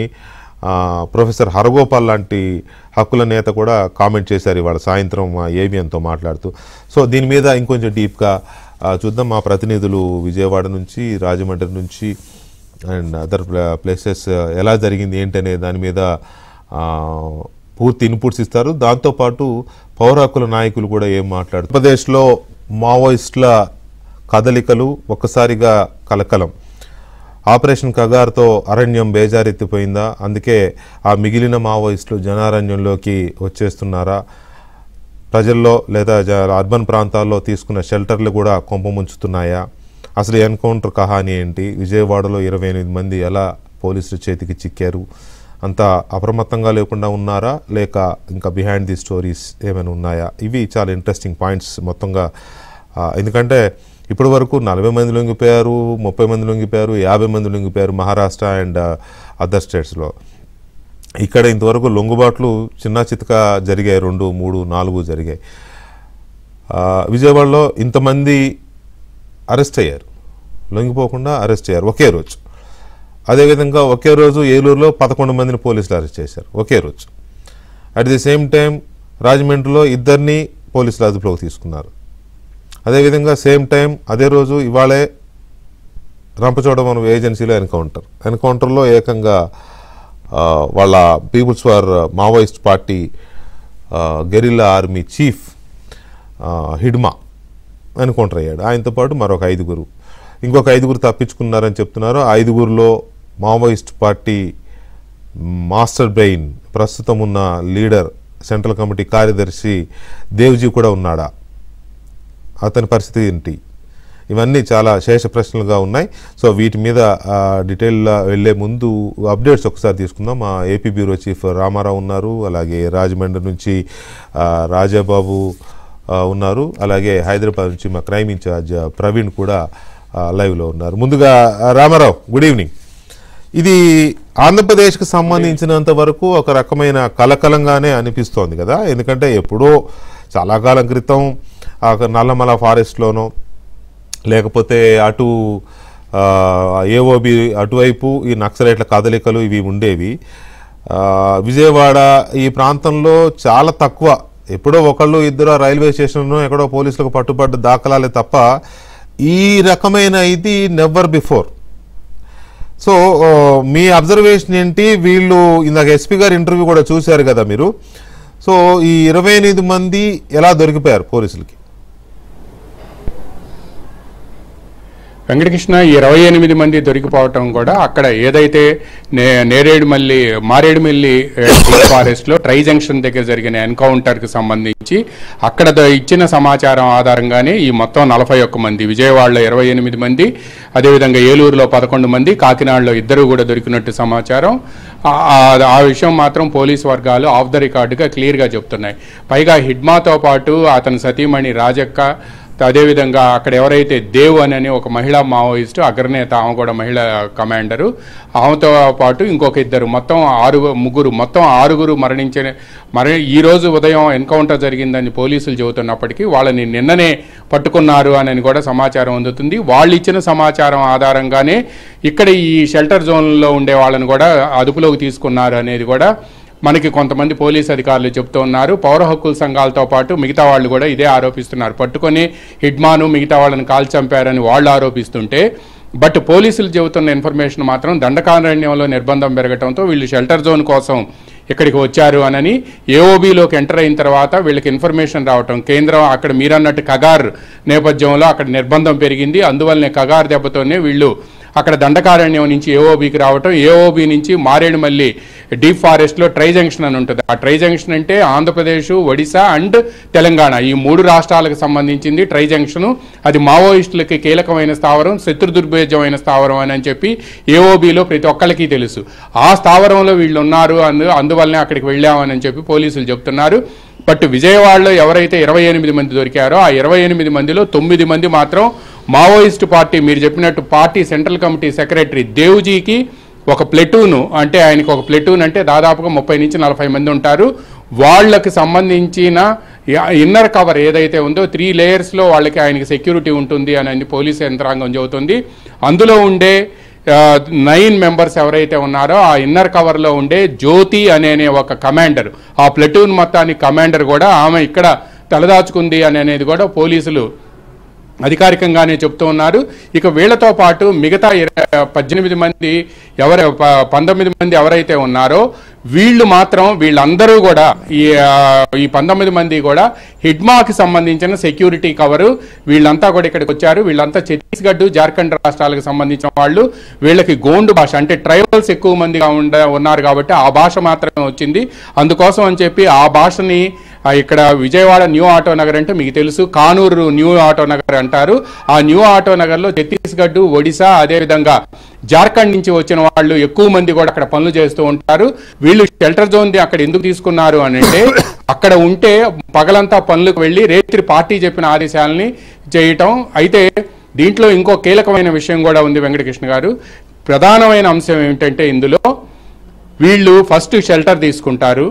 ప్రొఫెసర్ హరగోపాల్ లాంటి హక్కుల నేత కూడా కామెంట్ చేశారు ఇవాళ సాయంత్రం ఏబిఎన్తో మాట్లాడుతూ. సో దీని మీద ఇంకొంచెం డీప్గా చూద్దాం. మా ప్రతినిధులు విజయవాడ నుంచి, రాజమండ్రి నుంచి అండ్ అదర్ ప్లేసెస్ ఎలా జరిగింది ఏంటనే దాని మీద పూర్తి ఇన్పుట్స్ ఇస్తారు. దాంతోపాటు పౌర హక్కుల నాయకులు కూడా ఏం మాట్లాడుతారు. ఆంధ్రప్రదేశ్లో మావోయిస్టుల కదలికలు ఒక్కసారిగా కలకలం. ఆపరేషన్ కగార్తో అరణ్యం బేజారెత్తిపోయిందా? అందుకే ఆ మిగిలిన మావోయిస్టులు జనారణ్యంలోకి వచ్చేస్తున్నారా? ప్రజల్లో లేదా అర్బన్ ప్రాంతాల్లో తీసుకున్న షెల్టర్లు కూడా కొంపముంచుతున్నాయా? అసలు ఎన్కౌంటర్ కహాని ఏంటి? విజయవాడలో 28 మంది ఎలా పోలీసుల చేతికి చిక్కారు? అంత అప్రమత్తంగా లేకుండా ఉన్నారా, లేక ఇంకా బిహైండ్ ది స్టోరీస్ ఏమైనా ఉన్నాయా? ఇవి చాలా ఇంట్రెస్టింగ్ పాయింట్స్ మొత్తంగా. ఎందుకంటే ఇప్పటి వరకు 40 మంది లొంగిపోయారు, 30 మంది లొంగిపోయారు, 50 మంది లొంగిపోయారు మహారాష్ట్ర అండ్ అదర్ స్టేట్స్లో. ఇక్కడ ఇంతవరకు లొంగుబాట్లు చిన్న చితకా జరిగాయి, 2, 3, 4 జరిగాయి. విజయవాడలో ఇంతమంది అరెస్ట్ అయ్యారు, లొంగిపోకుండా అరెస్ట్ అయ్యారు ఒకే రోజు. అదేవిధంగా ఒకే రోజు ఏలూరులో 11 మందిని పోలీసులు అరెస్ట్ చేశారు ఒకే రోజు. అట్ ది సేమ్ టైం రాజమండ్రిలో 2 పోలీసులు అదుపులోకి తీసుకున్నారు. అదేవిధంగా సేమ్ టైం అదే రోజు ఇవాళే రంపచోడవరం ఏజెన్సీలో ఎన్కౌంటర్లో ఏకంగా వాళ్ళ people's for Maoist party guerrilla army chief Hidma encounter అయ్యాడు. ఆయనతో పాటు మరొక 5, ఇంకొక 5 తప్పించుకున్నారని చెప్తున్నారు. 5లో మావోయిస్ట్ పార్టీ మాస్టర్ బ్రెయిన్, ప్రస్తుతం ఉన్న లీడర్, సెంట్రల్ కమిటీ కార్యదర్శి దేవ్జీ కూడా ఉన్నాడా? అతని పరిస్థితి ఏంటి? ఇవన్నీ చాలా శేష ప్రశ్నలుగా ఉన్నాయి. సో వీటి మీద డీటెయిల్గా వెళ్లే ముందు అప్డేట్స్ ఒకసారి తీసుకుందాం. మా ఏపీ బ్యూరో చీఫ్ రామారావు ఉన్నారు, అలాగే రాజమండ్రి నుంచి రాజాబాబు ఉన్నారు, అలాగే హైదరాబాద్ నుంచి మా క్రైమ్ ఇన్ఛార్జ్ ప్రవీణ్ కూడా లైవ్లో ఉన్నారు. ముందుగా రామారావు, గుడ్ ఈవినింగ్. ఇది ఆంధ్రప్రదేశ్కి సంబంధించినంత వరకు ఒక రకమైన కలకలంగానే అనిపిస్తోంది కదా, ఎందుకంటే ఎప్పుడో చాలా కాలం క్రితం నల్లమల ఫారెస్ట్లోనో లేకపోతే అటు ఏఓబి అటువైపు ఈ నక్సలైట్ల కదలికలు ఇవి ఉండేవి. విజయవాడ ఈ ప్రాంతంలో చాలా తక్కువ, ఎప్పుడో 1-2 రైల్వే స్టేషన్లో ఎక్కడో పోలీసులకు పట్టుబడ్డ దాఖలాలే తప్ప ఈ రకమైన ఇది నెవర్ బిఫోర్. సో మీ అబ్జర్వేషన్ ఏంటి? వీళ్ళు ఇందాక ఎస్పీ గారి ఇంటర్వ్యూ కూడా చూశారు కదా మీరు. సో ఈ 28 మంది ఎలా దొరికిపోయారు పోలీసులకి? వెంకటకృష్ణ, 28 మంది దొరికిపోవటం కూడా అక్కడ ఏదైతే మారేడుమిల్లి ఫారెస్ట్ లో ట్రై జంక్షన్ దగ్గర జరిగిన ఎన్కౌంటర్ కి సంబంధించి అక్కడ ఇచ్చిన సమాచారం ఆధారంగానే ఈ మొత్తం 41 మంది, విజయవాడలో 28 మంది, అదేవిధంగా ఏలూరులో 11 మంది, కాకినాడలో 2 కూడా దొరికినట్టు సమాచారం. ఆ విషయం మాత్రం పోలీసు వర్గాలు ఆఫ్ ద రికార్డుగా క్లియర్గా చెప్తున్నాయి. పైగా హిడ్మాతో పాటు అతని సతీమణి రాజక్క, అదేవిధంగా అక్కడ ఎవరైతే దేవ్ అని ఒక మహిళా మావోయిస్టు అగ్రనేత, ఆమె కూడా మహిళా కమాండరు, ఆమెతో పాటు ఇంకొక 2, మొత్తం 6 మరణించిన ఈరోజు ఉదయం ఎన్కౌంటర్ జరిగిందని పోలీసులు చెబుతున్నప్పటికీ వాళ్ళని నిన్ననే పట్టుకున్నారు అని కూడా సమాచారం అందుతుంది. వాళ్ళు ఇచ్చిన సమాచారం ఆధారంగానే ఇక్కడ ఈ షెల్టర్ జోన్లో ఉండే వాళ్ళని కూడా అదుపులోకి తీసుకున్నారు అనేది కూడా మనకి కొంతమంది పోలీస్ అధికారులు చెప్తూ ఉన్నారు. పౌర హక్కుల సంఘాలతో పాటు మిగతా వాళ్ళు కూడా ఇదే ఆరోపిస్తున్నారు. పట్టుకొని హిడ్మాను మిగతా వాళ్ళని కాల్చి చంపారని వాళ్ళు ఆరోపిస్తుంటే, బట్ పోలీసులు చెబుతున్న ఇన్ఫర్మేషన్ మాత్రం దండకారణ్యంలో నిర్బంధం పెరగడంతో వీళ్ళు షెల్టర్ జోన్ కోసం ఇక్కడికి వచ్చారు అనని ఏఓబీలోకి ఎంటర్ అయిన తర్వాత వీళ్ళకి ఇన్ఫర్మేషన్ రావటం, కేంద్రం అక్కడ మీరన్నట్టు కగార్ నేపథ్యంలో అక్కడ నిర్బంధం పెరిగింది, అందువల్లనే కగార్ దెబ్బతోనే వీళ్ళు అక్కడ దండకారణ్యం నుంచి ఏఓబీకి రావటం, ఏఓబీ నుంచి మారేడుమల్లి డీప్ ఫారెస్ట్లో ట్రై జంక్షన్ అని ఉంటుంది. ఆ ట్రై జంక్షన్ అంటే ఆంధ్రప్రదేశ్, ఒడిశా అండ్ తెలంగాణ ఈ 3 రాష్ట్రాలకు సంబంధించింది ట్రై జంక్షన్. అది మావోయిస్టులకి కీలకమైన స్థావరం, శత్రుదుర్భేద్యమైన స్థావరం అని చెప్పి ఏఓబీలో ప్రతి ఒక్కరికి తెలుసు. ఆ స్థావరంలో వీళ్ళు ఉన్నారు, అందువల్లనే అక్కడికి వెళ్ళామని చెప్పి పోలీసులు చెప్తున్నారు. బట్ విజయవాడలో ఎవరైతే 28 మంది దొరికారో ఆ 28 మందిలో 9 మంది మాత్రం మావోయిస్ట్ పార్టీ, మీరు చెప్పినట్టు పార్టీ సెంట్రల్ కమిటీ సెక్రటరీ దేవుజీకి ఒక ప్లెటూను, అంటే ఆయనకు ఒక ప్లెటూన్ అంటే దాదాపుగా 30 నుంచి 40 మంది ఉంటారు. వాళ్ళకి సంబంధించిన ఇన్నర్ కవర్ ఏదైతే ఉందో 3 లేయర్స్లో వాళ్ళకి ఆయనకి సెక్యూరిటీ ఉంటుంది అని పోలీసు యంత్రాంగం చెబుతుంది. అందులో ఉండే 9 మెంబర్స్ ఎవరైతే ఉన్నారో ఆ ఇన్నర్ కవర్లో ఉండే జ్యోతి అనే ఒక కమాండర్, ఆ ప్లెటూన్ మొత్తానికి కమాండర్ కూడా ఆమె ఇక్కడ తలదాచుకుంది అనేది కూడా పోలీసులు అధికారికంగానే చెప్తూ ఉన్నారు. ఇక వీళ్లతో పాటు మిగతా 18 మంది 19 మంది ఎవరైతే ఉన్నారో వీళ్ళందరూ కూడా ఈ 19 మంది కూడా హిడ్మాకి సంబంధించిన సెక్యూరిటీ కవరు. వీళ్ళంతా కూడా ఇక్కడికి వచ్చారు. వీళ్ళంతా ఛత్తీస్గఢ్, జార్ఖండ్ రాష్ట్రాలకు సంబంధించిన వాళ్ళు. వీళ్ళకి గోండు భాష అంటే ట్రైబల్స్ ఎక్కువ మందిగా ఉన్నారు కాబట్టి ఆ భాష మాత్రమే వచ్చింది. అందుకోసం అని చెప్పి ఆ భాషని ఇక్కడ విజయవాడ న్యూ ఆటో నగర్ అంటే మీకు తెలుసు, కానూరు న్యూ ఆటో నగర్ అంటారు. ఆ న్యూ ఆటో నగర్లో ఛత్తీస్గఢ్, ఒడిశా అదేవిధంగా జార్ఖండ్ నుంచి వచ్చిన వాళ్ళు ఎక్కువ మంది కూడా అక్కడ పనులు చేస్తూ ఉంటారు. వీళ్ళు షెల్టర్ జోన్ అక్కడ ఎందుకు తీసుకున్నారు అని అంటే, అక్కడ ఉంటే పగలంతా పనులకు వెళ్ళి రేత్రి పార్టీ చెప్పిన ఆదేశాలని చేయటం. అయితే దీంట్లో ఇంకో కీలకమైన విషయం కూడా ఉంది వెంకటకృష్ణ గారు. ప్రధానమైన అంశం ఏమిటంటే ఇందులో వీళ్ళు ఫస్ట్ షెల్టర్ తీసుకుంటారు,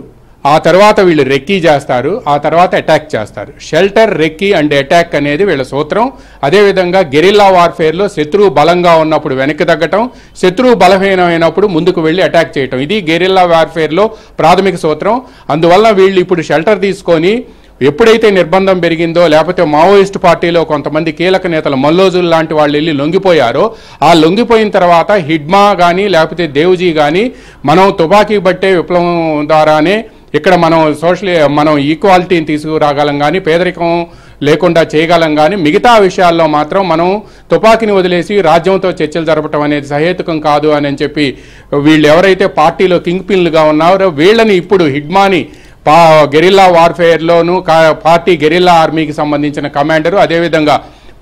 ఆ తర్వాత వీళ్ళు రెక్కీ చేస్తారు, ఆ తర్వాత అటాక్ చేస్తారు. షెల్టర్, రెక్కీ అండ్ అటాక్ అనేది వీళ్ళ సూత్రం. అదేవిధంగా గెరిల్లా వార్ఫేర్లో శత్రువు బలంగా ఉన్నప్పుడు వెనక్కి తగ్గటం, శత్రువు బలహీనమైనప్పుడు ముందుకు వెళ్ళి అటాక్ చేయటం, ఇది గెరిల్లా వార్ఫేర్లో ప్రాథమిక సూత్రం. అందువల్ల వీళ్ళు ఇప్పుడు షెల్టర్ తీసుకొని ఎప్పుడైతే నిర్బంధం పెరిగిందో, లేకపోతే మావోయిస్టు పార్టీలో కొంతమంది కీలక నేతలు మల్లోజులు లాంటి వాళ్ళు వెళ్ళి లొంగిపోయారో, ఆ లొంగిపోయిన తర్వాత హిడ్మా కానీ లేకపోతే దేవుజీ కానీ మనం తుపాకీ బట్టే విప్లవం ద్వారానే ఇక్కడ మనం ఈక్వాలిటీని తీసుకురాగలం కానీ పేదరికం లేకుండా చేయగలం కానీ మిగతా విషయాల్లో మాత్రం మనం తుపాకీని వదిలేసి రాజ్యంతో చర్చలు జరపడం అనేది సహేతుకం కాదు అని చెప్పి వీళ్ళు ఎవరైతే పార్టీలో కింగ్ పిన్లుగా ఉన్నారో వీళ్ళని ఇప్పుడు హిడ్మాని గెరిల్లా వార్ఫేర్లోను పార్టీ గెరిల్లా ఆర్మీకి సంబంధించిన కమాండరు, అదేవిధంగా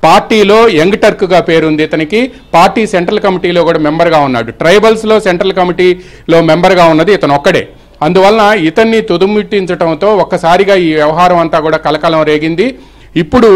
పార్టీలో యంగ్ టర్క్గా పేరుంది ఇతనికి, పార్టీ సెంట్రల్ కమిటీలో కూడా మెంబర్గా ఉన్నాడు. ట్రైబల్స్లో సెంట్రల్ కమిటీలో మెంబర్గా ఉన్నది ఇతను ఒక్కడే. అందువలన ఇతన్ని తుదుముట్టించడంతో ఒక్కసారిగా ఈ వ్యవహారం అంతా కూడా కలకలం రేగింది. ఇప్పుడు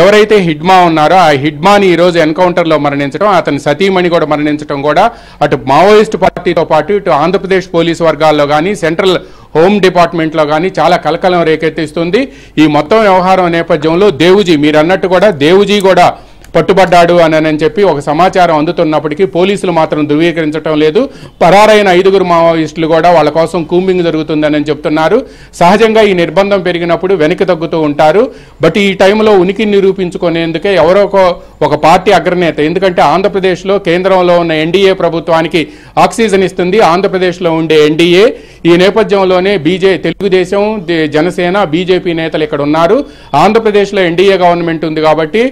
ఎవరైతే హిడ్మా ఉన్నారో ఆ హిడ్మాని ఈరోజు ఎన్కౌంటర్లో మరణించడం, అతని సతీమణి కూడా మరణించడం కూడా అటు మావోయిస్టు పార్టీతో పాటు ఇటు ఆంధ్రప్రదేశ్ పోలీసు వర్గాల్లో కానీ సెంట్రల్ హోమ్ డిపార్ట్మెంట్లో కానీ చాలా కలకలం రేకెత్తిస్తుంది. ఈ మొత్తం వ్యవహారం నేపథ్యంలో దేవుజీ, మీరు అన్నట్టు కూడా దేవుజీ కూడా పట్టుబడ్డాడు అని చెప్పి ఒక సమాచారం అందుతున్నప్పటికీ పోలీసులు మాత్రం ధృవీకరించడం లేదు. పరారైన 5 మావోయిస్టులు కూడా వాళ్ళ కోసం కూంబింగ్ జరుగుతుందని చెప్తున్నారు. సహజంగా ఈ నిర్బంధం పెరిగినప్పుడు వెనక్కి తగ్గుతూ ఉంటారు. బట్ ఈ టైంలో ఉనికిని నిరూపించుకునేందుకే ఎవరో ఒక పార్టీ అగ్రనేత, ఎందుకంటే ఆంధ్రప్రదేశ్లో కేంద్రంలో ఉన్న ఎన్డీఏ ప్రభుత్వానికి ఆక్సిజన్ ఇస్తుంది ఆంధ్రప్రదేశ్లో ఉండే ఎన్డీఏ. ఈ నేపథ్యంలోనే తెలుగుదేశం, జనసేన, బీజేపీ నేతలు ఇక్కడ ఉన్నారు. ఆంధ్రప్రదేశ్లో ఎన్డీఏ గవర్నమెంట్ ఉంది కాబట్టి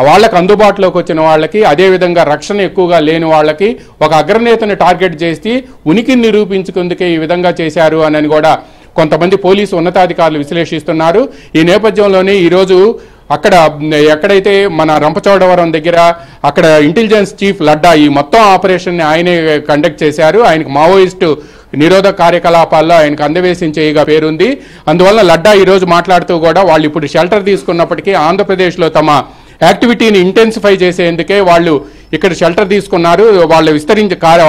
వాళ్ళకి అందుబాటులోకి వచ్చిన వాళ్ళకి, అదేవిధంగా రక్షణ ఎక్కువగా లేని వాళ్ళకి ఒక అగ్రనేతను టార్గెట్ చేసి ఉనికిని నిరూపించుకుందుకే ఈ విధంగా చేశారు అని కూడా కొంతమంది పోలీసు ఉన్నతాధికారులు విశ్లేషిస్తున్నారు. ఈ నేపథ్యంలోనే ఈరోజు అక్కడ ఎక్కడైతే మన రంపచోడవరం దగ్గర అక్కడ ఇంటెలిజెన్స్ చీఫ్ లడ్డా ఈ మొత్తం ఆపరేషన్ని ఆయనే కండక్ట్ చేశారు. ఆయనకు మావోయిస్టు నిరోధక కార్యకలాపాల్లో ఆయనకు అందవేశం చేయగా పేరుంది. అందువల్ల లడ్డా ఈరోజు మాట్లాడుతూ కూడా వాళ్ళు ఇప్పుడు షెల్టర్ తీసుకున్నప్పటికీ ఆంధ్రప్రదేశ్లో తమ యాక్టివిటీని ఇంటెన్సిఫై చేసేందుకే వాళ్ళు ఇక్కడ షెల్టర్ తీసుకున్నారు.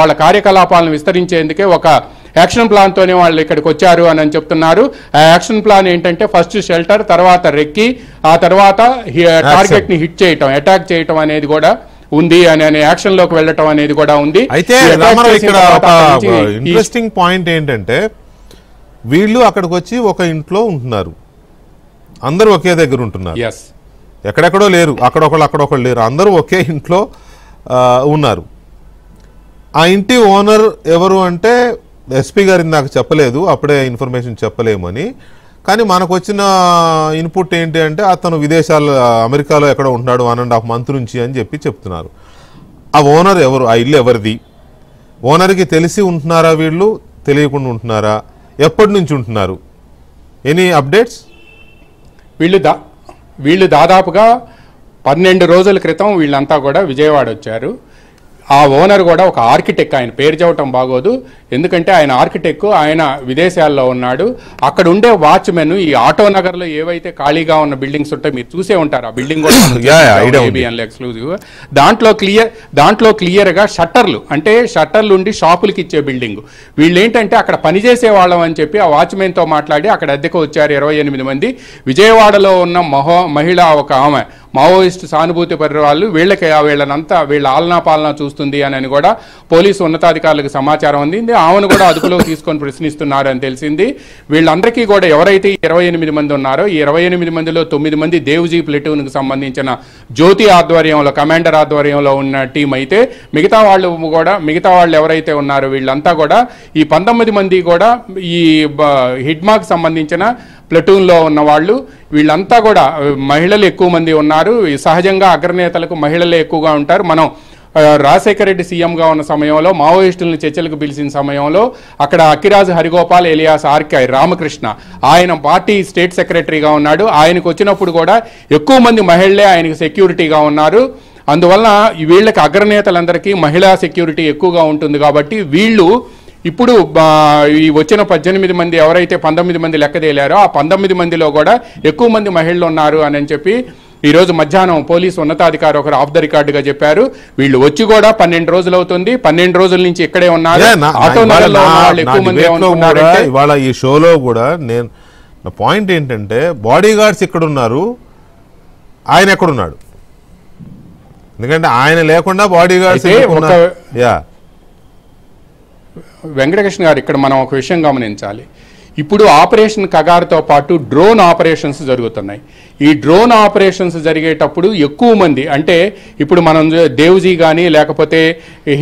వాళ్ళ కార్యకలాపాలను విస్తరించేందుకే ఒక యాక్షన్ ప్లాన్తోనే వాళ్ళు ఇక్కడికి వచ్చారు అని చెప్తున్నారు. ఆ యాక్షన్ ప్లాన్ ఏంటంటే ఫస్ట్ షెల్టర్, తర్వాత రెక్కి, ఆ తర్వాత టార్గెట్ ని హిట్ చేయటం, అటాక్ చేయటం అనేది కూడా ఉంది అని యాక్షన్ లోకి వెళ్ళటం అనేది కూడా ఉంది. అయితే ఇక్కడ ఇంట్రెస్టింగ్ పాయింట్ ఏంటంటే వీళ్ళు అక్కడికి వచ్చి ఒక ఇంట్లో ఉంటున్నారు, అందరూ ఒకే దగ్గర ఉంటున్నారు, ఎక్కడెక్కడో లేరు, అక్కడొకళ్ళు లేరు, అందరూ ఒకే ఇంట్లో ఉన్నారు. ఆ ఇంటి ఓనర్ ఎవరు అంటే ఎస్పీ గారి నాకు చెప్పలేదు, అప్పుడే ఇన్ఫర్మేషన్ చెప్పలేమని. కానీ మనకు వచ్చిన ఇన్పుట్ ఏంటి అంటే అతను విదేశాల్లో అమెరికాలో ఎక్కడో ఉంటున్నాడు 1.5 month నుంచి అని చెప్తున్నారు. ఆ ఓనర్ ఎవరు, ఆ ఇల్లు ఎవరిది, ఓనర్కి తెలిసి ఉంటున్నారా వీళ్ళు, తెలియకుండా ఉంటున్నారా, ఎప్పటి నుంచి ఉంటున్నారు, ఎనీ అప్డేట్స్? వీళ్ళు దాదాపుగా 12 రోజుల క్రితం వీళ్ళంతా కూడా విజయవాడ వచ్చారు. ఆ ఓనర్ కూడా ఒక ఆర్కిటెక్ట్, ఆయన పేరు చెప్పడం బాగోదు ఎందుకంటే ఆయన ఆర్కిటెక్ట్, ఆయన విదేశాల్లో ఉన్నాడు. అక్కడ ఉండే వాచ్మెన్ ఈ ఆటో నగర్లో ఏవైతే ఖాళీగా ఉన్న బిల్డింగ్స్ ఉంటాయి మీరు చూసే ఉంటారు, ఆ బిల్డింగ్ ఎక్స్క్లూజివ్, దాంట్లో క్లియర్గా షట్టర్లు, అంటే షట్టర్లు ఉండి షాపులకి ఇచ్చే బిల్డింగ్. వీళ్ళు ఏంటంటే అక్కడ పనిచేసే వాళ్ళం అని చెప్పి ఆ వాచ్మెన్తో మాట్లాడి అక్కడ అద్దెకు వచ్చారు 28 మంది. విజయవాడలో ఉన్న మహిళ ఒక ఆమె మావోయిస్ట్ సానుభూతి పరి వాళ్ళు వీళ్ళ ఆలనా పాలన చూస్తుంది అని కూడా పోలీసు ఉన్నతాధికారులకు సమాచారం అందింది. ఆమెను కూడా అదుపులోకి తీసుకొని ప్రశ్నిస్తున్నారు అని తెలిసింది. వీళ్ళందరికీ కూడా ఎవరైతే 28 మంది ఉన్నారో ఈ 28 మందిలో 9 మంది దేవ్జీ ప్లెటూన్కి సంబంధించిన జ్యోతి ఆధ్వర్యంలో, కమాండర్ ఆధ్వర్యంలో ఉన్న టీం అయితే మిగతా వాళ్ళు ఎవరైతే ఉన్నారో వీళ్ళంతా కూడా ఈ 19 మంది కూడా ఈ హిడ్మాకి సంబంధించిన ప్లటూన్లో ఉన్న వాళ్ళు. వీళ్ళంతా కూడా మహిళలు ఎక్కువ మంది ఉన్నారు. సహజంగా అగ్రనేతలకు మహిళలే ఎక్కువగా ఉంటారు. మనం రాజశేఖర రెడ్డి సీఎంగా ఉన్న సమయంలో మావోయిస్టులను చర్చలకు పిలిచిన సమయంలో అక్కడ అక్కిరాజు హరిగోపాల్ ఎలియాస్ ఆర్కే రామకృష్ణ ఆయన పార్టీ స్టేట్ సెక్రటరీగా ఉన్నాడు. ఆయనకు వచ్చినప్పుడు కూడా ఎక్కువ మంది మహిళలే ఆయనకు సెక్యూరిటీగా ఉన్నారు. అందువలన వీళ్ళకి అగ్రనేతలందరికీ మహిళా సెక్యూరిటీ ఎక్కువగా ఉంటుంది. కాబట్టి వీళ్ళు ఇప్పుడు ఈ వచ్చిన 18 మంది ఎవరైతే 19 మంది లెక్క తేలారో ఆ 19 మందిలో కూడా ఎక్కువ మంది మహిళలు ఉన్నారు అని చెప్పి ఈరోజు మధ్యాహ్నం పోలీసు ఉన్నతాధికారి ఒకరు ఆఫ్ ద రికార్డుగా చెప్పారు. వీళ్ళు వచ్చి కూడా 12 రోజులు అవుతుంది, 12 రోజుల నుంచి ఇక్కడే ఉన్నారు. ఎక్కువ మంది ఇవాళ ఈ షోలో కూడా నా పాయింట్ ఏంటంటే బాడీ గార్డ్స్ ఇక్కడ ఉన్నారు, ఆయన ఎక్కడున్నాడు? ఎందుకంటే ఆయన లేకుండా బాడీ గార్డ్స్ వెంకటకృష్ణ గారు ఇక్కడ మనం ఒక విషయం గమనించాలి. ఇప్పుడు ఆపరేషన్ కగారుతో పాటు డ్రోన్ ఆపరేషన్స్ జరుగుతున్నాయి. ఈ డ్రోన్ ఆపరేషన్స్ జరిగేటప్పుడు ఎక్కువ మంది, అంటే ఇప్పుడు మనం దేవ్జీ కానీ లేకపోతే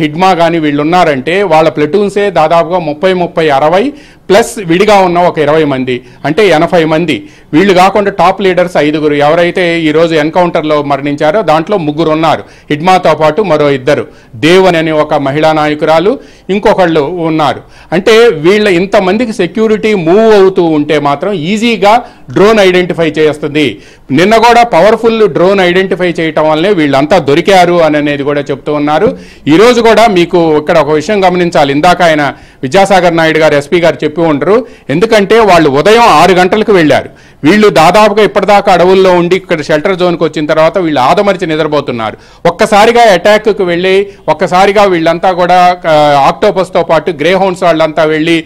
హిడ్మా కానీ వీళ్ళు ఉన్నారంటే వాళ్ళ ప్లటూన్సే దాదాపుగా 30-60 ప్లస్ విడిగా ఉన్న ఒక 20 మంది, అంటే 80 మంది. వీళ్ళు కాకుండా టాప్ లీడర్స్ 5 ఎవరైతే ఈరోజు ఎన్కౌంటర్లో మరణించారో దాంట్లో 3 ఉన్నారు. హిడ్మాతో పాటు మరో 2, దేవ్ అనే ఒక మహిళా నాయకురాలు, ఇంకొకళ్ళు ఉన్నారు. అంటే వీళ్ళ ఇంతమందికి సెక్యూరిటీ మూవ్ అవుతూ ఉంటే మాత్రం ఈజీగా డ్రోన్ ఐడెంటిఫై చేస్తుంది. నిన్న కూడా పవర్ఫుల్ డ్రోన్ ఐడెంటిఫై చేయటం వల్లనే వీళ్ళంతా దొరికారు అనేది కూడా చెప్తూ ఉన్నారు. ఈరోజు కూడా మీకు ఇక్కడ ఒక విషయం గమనించాలి. ఇందాక ఆయన విద్యాసాగర్ నాయుడు గారు ఎస్పీ గారు చెప్పి ఉండరు. ఎందుకంటే వాళ్ళు ఉదయం 6 గంటలకు వెళ్ళారు. వీళ్ళు దాదాపుగా ఇప్పటిదాకా అడవుల్లో ఉండి ఇక్కడ షెల్టర్ జోన్కి వచ్చిన తర్వాత వీళ్ళు ఆదమరిచి నిద్రపోతున్నారు. ఒక్కసారిగా అటాక్కి వెళ్ళి ఒక్కసారిగా వీళ్ళంతా కూడా ఆక్టోపస్తో పాటు గ్రే హౌండ్స్ వాళ్ళంతా వెళ్ళి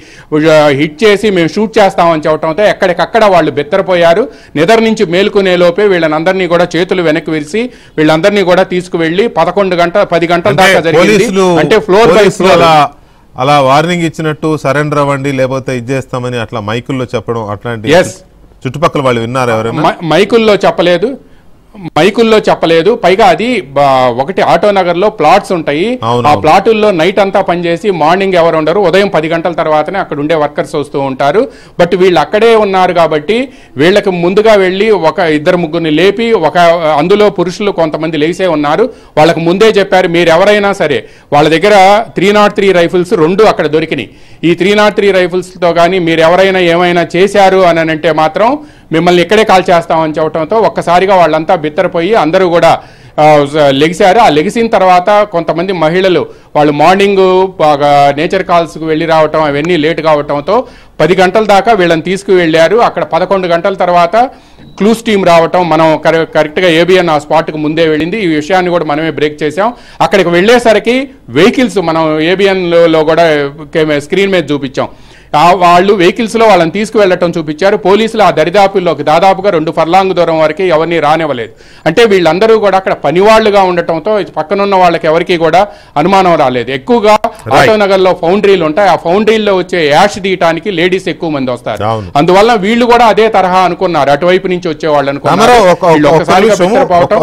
హిట్ చేసి మేము షూట్ చేస్తామని చెప్పడంతో ఎక్కడికక్కడ వాళ్ళు బెత్తరపోయారు. నిద్ర నుంచి మేలుకునే లోపే వీళ్ళనందరినీ కూడా చేతులు వెనక్కి విరిసి వీళ్ళందరినీ కూడా తీసుకువెళ్ళి 10 గంటల దాకా జరిగింది. అంటే ఫ్లోర్ బై ఫ్లోర్ అలా వార్నింగ్ ఇచ్చినట్టు సరెండర్ అవ్వండి లేకపోతే ఇది చేస్తామని అట్లా మైకుల్లో చెప్పడం అట్లాంటి చుట్టుపక్కల వాళ్ళు విన్నారు? ఎవరైనా మైకుల్లో చెప్పలేదు. పైగా అది ఒకటి ఆటో నగర్లో ప్లాట్స్ ఉంటాయి. ఆ ప్లాటుల్లో నైట్ అంతా పనిచేసి మార్నింగ్ ఎవరు ఉండరు, ఉదయం 10 గంటల తర్వాతనే అక్కడ ఉండే వర్కర్స్ వస్తూ ఉంటారు. బట్ వీళ్ళు అక్కడే ఉన్నారు కాబట్టి వీళ్ళకి ముందుగా వెళ్ళి 2-3 లేపి అందులో పురుషులు కొంతమంది లేసే ఉన్నారు. వాళ్ళకి ముందే చెప్పారు మీరు ఎవరైనా సరే వాళ్ళ దగ్గర 303 రైఫిల్స్ 2 అక్కడ దొరికినాయి. ఈ 303 రైఫిల్స్తో కానీ మీరు ఎవరైనా ఏమైనా చేశారు అని అంటే మాత్రం మిమ్మల్ని ఇక్కడే కాల్ చేస్తామని చెప్పడంతో ఒక్కసారిగా వాళ్ళంతా బిత్తరపోయి అందరూ కూడా లెగిశారు. ఆ లెగిసిన తర్వాత కొంతమంది మహిళలు వాళ్ళు మార్నింగ్ నేచర్ కాల్స్కి వెళ్ళి రావటం అవన్నీ లేట్ కావటంతో 10 గంటల దాకా వీళ్ళని తీసుకువెళ్ళారు. అక్కడ 11 గంటల తర్వాత క్లూస్ టీం రావటం, మనం కరెక్ట్గా ఏబిఎన్ ఆ స్పాట్కి ముందే వెళ్ళింది. ఈ విషయాన్ని కూడా మనమే బ్రేక్ చేసాం. అక్కడికి వెళ్ళేసరికి వెహికల్స్ మనం ఏబిఎన్లో కూడా స్క్రీన్ మీద చూపించాం. వాళ్ళు వెహికల్స్లో వాళ్ళని తీసుకువెళ్ళటం చూపించారు. పోలీసులు ఆ దరిదాపుల్లోకి దాదాపుగా 2 ఫర్లాంగ్ దూరం వరకు ఎవరిని రానివ్వలేదు. అంటే వీళ్ళందరూ కూడా అక్కడ పనివాళ్లుగా ఉండటంతో పక్కనున్న వాళ్ళకి ఎవరికి కూడా అనుమానం రాలేదు. ఎక్కువగా ఆటోనగర్ లో ఫౌండరీలు ఉంటాయి. ఆ ఫౌండరీల్లో వచ్చే యాష్ తీయటానికి లేడీస్ ఎక్కువ మంది వస్తారు. అవును. అందువల్ల వీళ్ళు కూడా అదే తరహా అనుకున్నారు, అటువైపు నుంచి వచ్చేవాళ్ళు అనుకున్నారు.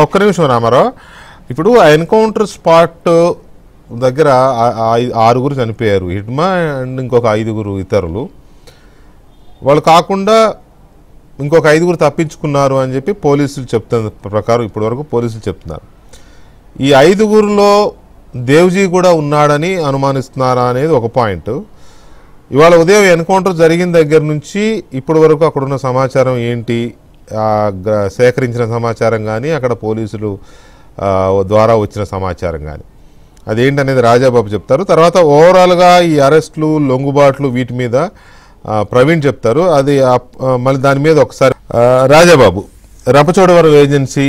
ఒక్క నిమిషం రామారావు, ఇప్పుడు ఎన్కౌంటర్ స్పాట్ దగ్గర 6 చనిపోయారు, హిడ్మా అండ్ ఇంకొక 5 ఇతరులు. వాళ్ళు కాకుండా ఇంకొక 5 తప్పించుకున్నారు అని చెప్పి పోలీసులు చెప్తున్న ప్రకారం ఇప్పటి వరకు పోలీసులు చెప్తున్నారు. ఈ 5లో దేవ్జీ కూడా ఉన్నాడని అనుమానిస్తున్నారా అనేది ఒక పాయింట్. ఇవాళ ఉదయం ఎన్కౌంటర్ జరిగిన దగ్గర నుంచి ఇప్పటి వరకు అక్కడున్న సమాచారం ఏంటి, సేకరించిన సమాచారం కానీ అక్కడ పోలీసులు ద్వారా వచ్చిన సమాచారం కానీ అదేంటనేది రాజాబాబు చెప్తారు. తర్వాత ఓవరాల్గా ఈ అరెస్టులు, లొంగుబాట్లు వీటి మీద ప్రవీణ్ చెప్తారు. అది మళ్ళీ దాని మీద ఒకసారి రాజాబాబు, రంపచోడవరం ఏజెన్సీ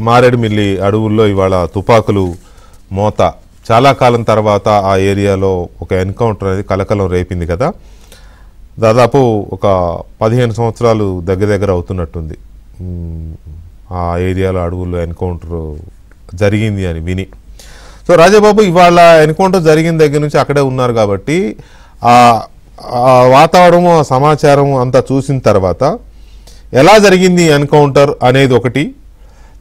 మారేడుమిల్లి అడవుల్లో ఇవాళ తుపాకులు మోత చాలా కాలం తర్వాత ఆ ఏరియాలో ఒక ఎన్కౌంటర్ అనేది కలకలం రేపింది కదా. దాదాపు ఒక 15 సంవత్సరాలు దగ్గర అవుతున్నట్టుంది ఆ ఏరియాలో అడవుల్లో ఎన్కౌంటర్ జరిగింది అని విని. సో రాజాబాబు, ఇవాళ ఎన్కౌంటర్ జరిగిన దగ్గర నుంచి అక్కడే ఉన్నారు కాబట్టి ఆ వాతావరణము, ఆ సమాచారం అంతా చూసిన తర్వాత ఎలా జరిగింది ఎన్కౌంటర్ అనేది ఒకటి,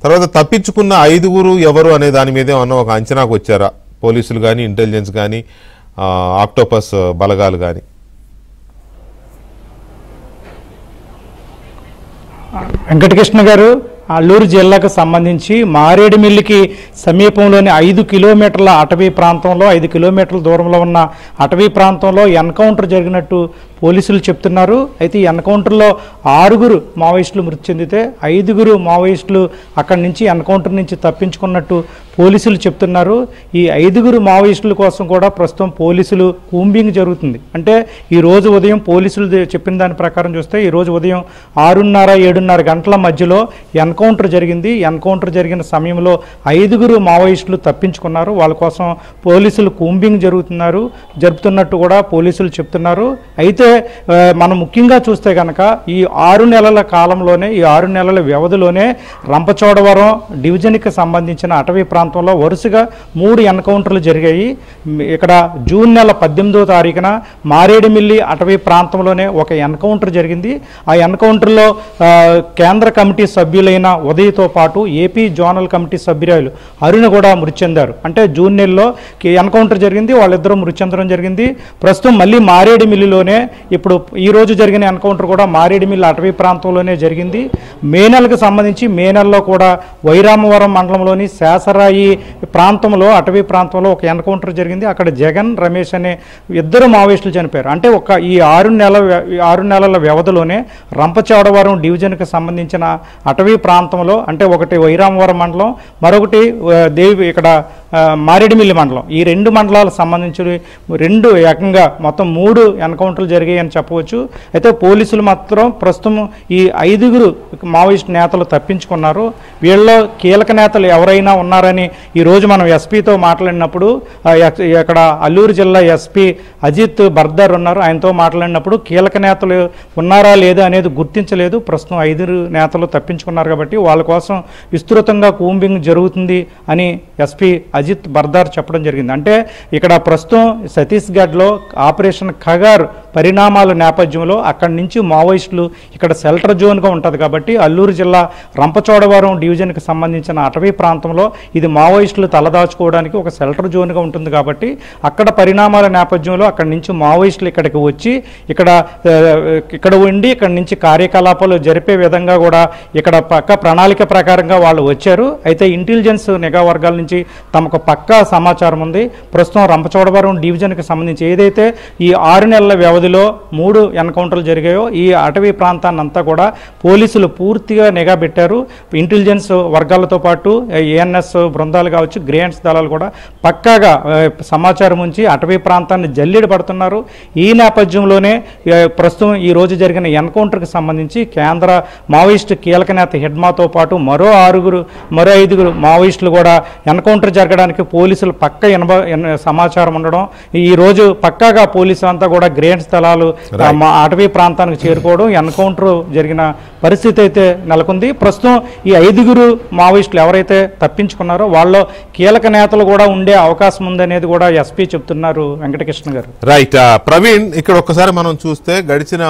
తర్వాత తప్పించుకున్న 5 ఎవరు అనే దాని మీదే అన్న ఒక అంచనాకు వచ్చారా పోలీసులు కానీ, ఇంటెలిజెన్స్ కానీ, ఆక్టోపస్ బలగాలు కానీ? వెంకటకృష్ణ గారు, అల్లూరు జిల్లాకు సంబంధించి మారేడుమిల్లికి సమీపంలోని 5 కిలోమీటర్ల అటవీ ప్రాంతంలో, 5 కిలోమీటర్ల దూరంలో ఉన్న అటవీ ప్రాంతంలో ఎన్కౌంటర్ జరిగినట్టు పోలీసులు చెప్తున్నారు. అయితే ఈ ఎన్కౌంటర్లో 6 మావోయిస్టులు మృతి చెందితే 5 మావోయిస్టులు అక్కడి నుంచి ఎన్కౌంటర్ నుంచి తప్పించుకున్నట్టు పోలీసులు చెప్తున్నారు. ఈ 5 మావోయిస్టుల కోసం కూడా ప్రస్తుతం పోలీసులు కూంబింగ్ జరుగుతుంది. అంటే ఈ రోజు ఉదయం పోలీసులు చెప్పిన దాని ప్రకారం చూస్తే ఈ రోజు ఉదయం 6:30-7:30 గంటల మధ్యలో ఎన్కౌంటర్ జరిగింది. ఎన్కౌంటర్ జరిగిన సమయంలో 5 మావోయిస్టులు తప్పించుకున్నారు. వాళ్ళ కోసం పోలీసులు కూంబింగ్ జరుపుతున్నట్టు కూడా పోలీసులు చెప్తున్నారు. అయితే మనం ముఖ్యంగా చూస్తే కనుక ఈ 6 నెలల కాలంలోనే, ఈ 6 నెలల వ్యవధిలోనే రంపచోడవరం డివిజన్కి సంబంధించిన అటవీ ప్రాంతంలో వరుసగా 3 ఎన్కౌంటర్లు జరిగాయి. ఇక్కడ జూన్ నెల 18వ తారీఖున మారేడుమిల్లి అటవీ ప్రాంతంలోనే ఒక ఎన్కౌంటర్ జరిగింది. ఆ ఎన్కౌంటర్లో కేంద్ర కమిటీ సభ్యులైన ఉదయ్తో పాటు ఏపీ జోనల్ కమిటీ సభ్యురాలు అరుణ కూడా మృతి చెందారు. అంటే జూన్ నెలలో ఎన్కౌంటర్ జరిగింది, వాళ్ళిద్దరూ మృతి చెందడం జరిగింది. ప్రస్తుతం మళ్ళీ మారేడుమిల్లిలోనే ఇప్పుడు ఈ రోజు జరిగిన ఎన్కౌంటర్ కూడా మారేడుమిల్లి అటవీ ప్రాంతంలోనే జరిగింది. మే నెలకు సంబంధించి మే నెలలో కూడా వైరామవరం మండలంలోని శేషరాయి ప్రాంతంలో, అటవీ ప్రాంతంలో ఒక ఎన్కౌంటర్ జరిగింది. అక్కడ జగన్, రమేష్ అనే 2 మావోయిస్టులు చనిపోయారు. అంటే ఈ 6 నెలల వ్యవధిలోనే రంపచోడవరం డివిజన్కి సంబంధించిన అటవీ ప్రాంతంలో, అంటే ఒకటి వైరామవరం మండలం, మరొకటి ఇక్కడ మారేడుమిల్లి మండలం, ఈ 2 మండలాలకు సంబంధించి 2 ఏకంగా మొత్తం 3 ఎన్కౌంటర్లు జరిగాయని చెప్పవచ్చు. అయితే పోలీసులు మాత్రం ప్రస్తుతం ఈ 5 మావోయిస్ట్ నేతలు తప్పించుకున్నారు. వీళ్ళలో కీలక నేతలు ఎవరైనా ఉన్నారని ఈరోజు మనం ఎస్పీతో మాట్లాడినప్పుడు, ఇక్కడ అల్లూరు జిల్లా ఎస్పీ అజిత్ బర్దర్ ఉన్నారు, ఆయనతో మాట్లాడినప్పుడు కీలక నేతలు ఉన్నారా లేదా అనేది గుర్తించలేదు. ప్రస్తుతం 5 నేతలు తప్పించుకున్నారు కాబట్టి వాళ్ళ కోసం విస్తృతంగా కూంబింగ్ జరుగుతుంది అని ఎస్పీ అజిత్ బర్దార్ చెప్పడం జరిగింది. అంటే ఇక్కడ ప్రస్తుతం ఛత్తీస్గఢ్లో ఆపరేషన్ ఖగార్ పరిణామాల నేపథ్యంలో అక్కడి నుంచి మావోయిస్టులు ఇక్కడ షెల్టర్ జోన్గా ఉంటుంది కాబట్టి అల్లూరు జిల్లా రంపచోడవరం డివిజన్కి సంబంధించిన అటవీ ప్రాంతంలో ఇది మావోయిస్టులు తలదాచుకోవడానికి ఒక షెల్టర్ జోన్గా ఉంటుంది కాబట్టి అక్కడ పరిణామాల నేపథ్యంలో అక్కడి నుంచి మావోయిస్టులు ఇక్కడికి వచ్చి ఇక్కడ ఉండి ఇక్కడి నుంచి కార్యకలాపాలు జరిపే విధంగా కూడా ఇక్కడ పక్క ప్రణాళిక ప్రకారంగా వాళ్ళు వచ్చారు. అయితే ఇంటెలిజెన్స్ నిఘా వర్గాల నుంచి తమకు పక్కా సమాచారం ఉంది. ప్రస్తుతం రంపచోడవరం డివిజన్కి సంబంధించి ఏదైతే ఈ 6 నెలల వ్యవధిలో 3 ఎన్కౌంటర్లు జరిగాయో ఈ అటవీ ప్రాంతాన్ని అంతా కూడా పోలీసులు పూర్తిగా నిఘా పెట్టారు. ఇంటెలిజెన్స్ వర్గాలతో పాటు ఏఎన్ఎస్ బృందాలు కావచ్చు, గ్రేన్స్ దళాలు కూడా పక్కాగా సమాచారం ఉంచి అటవీ ప్రాంతాన్ని జల్లెడ పడుతున్నారు. ఈ నేపథ్యంలోనే ప్రస్తుతం ఈ రోజు జరిగిన ఎన్కౌంటర్కి సంబంధించి కేంద్ర మావోయిస్టు కీలక నేత హిడ్మాతో పాటు మరో 5 మావోయిస్టులు కూడా ఎన్కౌంటర్ జరగడానికి పోలీసులు పక్క సమాచారం ఉండడం, ఈరోజు పక్కాగా పోలీసులు అంతా కూడా గ్రేన్స్ స్థలాలు అటవీ ప్రాంతానికి చేరుకోవడం ఎన్కౌంటర్ జరిగిన పరిస్థితి అయితే నెలకొంది. ప్రస్తుతం ఈ 5గురు మావోయిస్టులు ఎవరైతే తప్పించుకున్నారో వాళ్ళలో కీలక నేతలు కూడా ఉండే అవకాశం ఉందనేది కూడా ఎస్పీ చెప్తున్నారు వెంకటకృష్ణ గారు. రైట్. ప్రవీణ్, ఇక్కడ ఒక్కసారి మనం చూస్తే గడిచిన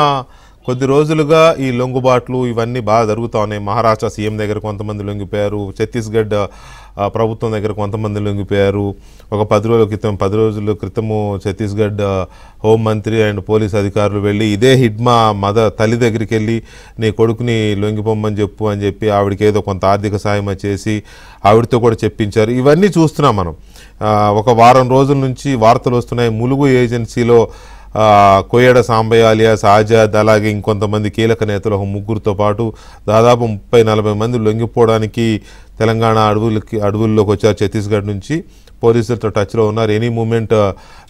కొద్ది రోజులుగా ఈ లొంగుబాట్లు ఇవన్నీ బాగా జరుగుతూ ఉన్నాయి. మహారాష్ట్ర సీఎం దగ్గర కొంతమంది లొంగిపోయారు, ఛత్తీస్గఢ్ ప్రభుత్వం దగ్గర కొంతమంది లొంగిపోయారు. ఒక 10 రోజుల క్రితము ఛత్తీస్గఢ్ హోంమంత్రి అండ్ పోలీస్ అధికారులు వెళ్ళి ఇదే హిడ్మా తల్లి దగ్గరికి వెళ్ళి నీ కొడుకుని లొంగిపోమ్మని చెప్పు అని చెప్పి ఆవిడకి ఏదో కొంత ఆర్థిక సాయం చేసి ఆవిడతో కూడా చెప్పించారు. ఇవన్నీ చూస్తున్నాం మనం. ఒక వారం రోజుల నుంచి వార్తలు వస్తున్నాయి. ములుగు ఏజెన్సీలో కోయడ సాంబయ్య అలియాస్ ఆజాద్, అలాగే ఇంకొంతమంది కీలక నేతలు 3గురితో పాటు దాదాపు 30-40 మంది లొంగిపోవడానికి తెలంగాణ అడవుల్లోకి వచ్చారు. ఛత్తీస్గఢ్ నుంచి పోలీసులతో టచ్లో ఉన్నారు. ఎనీ మూమెంట్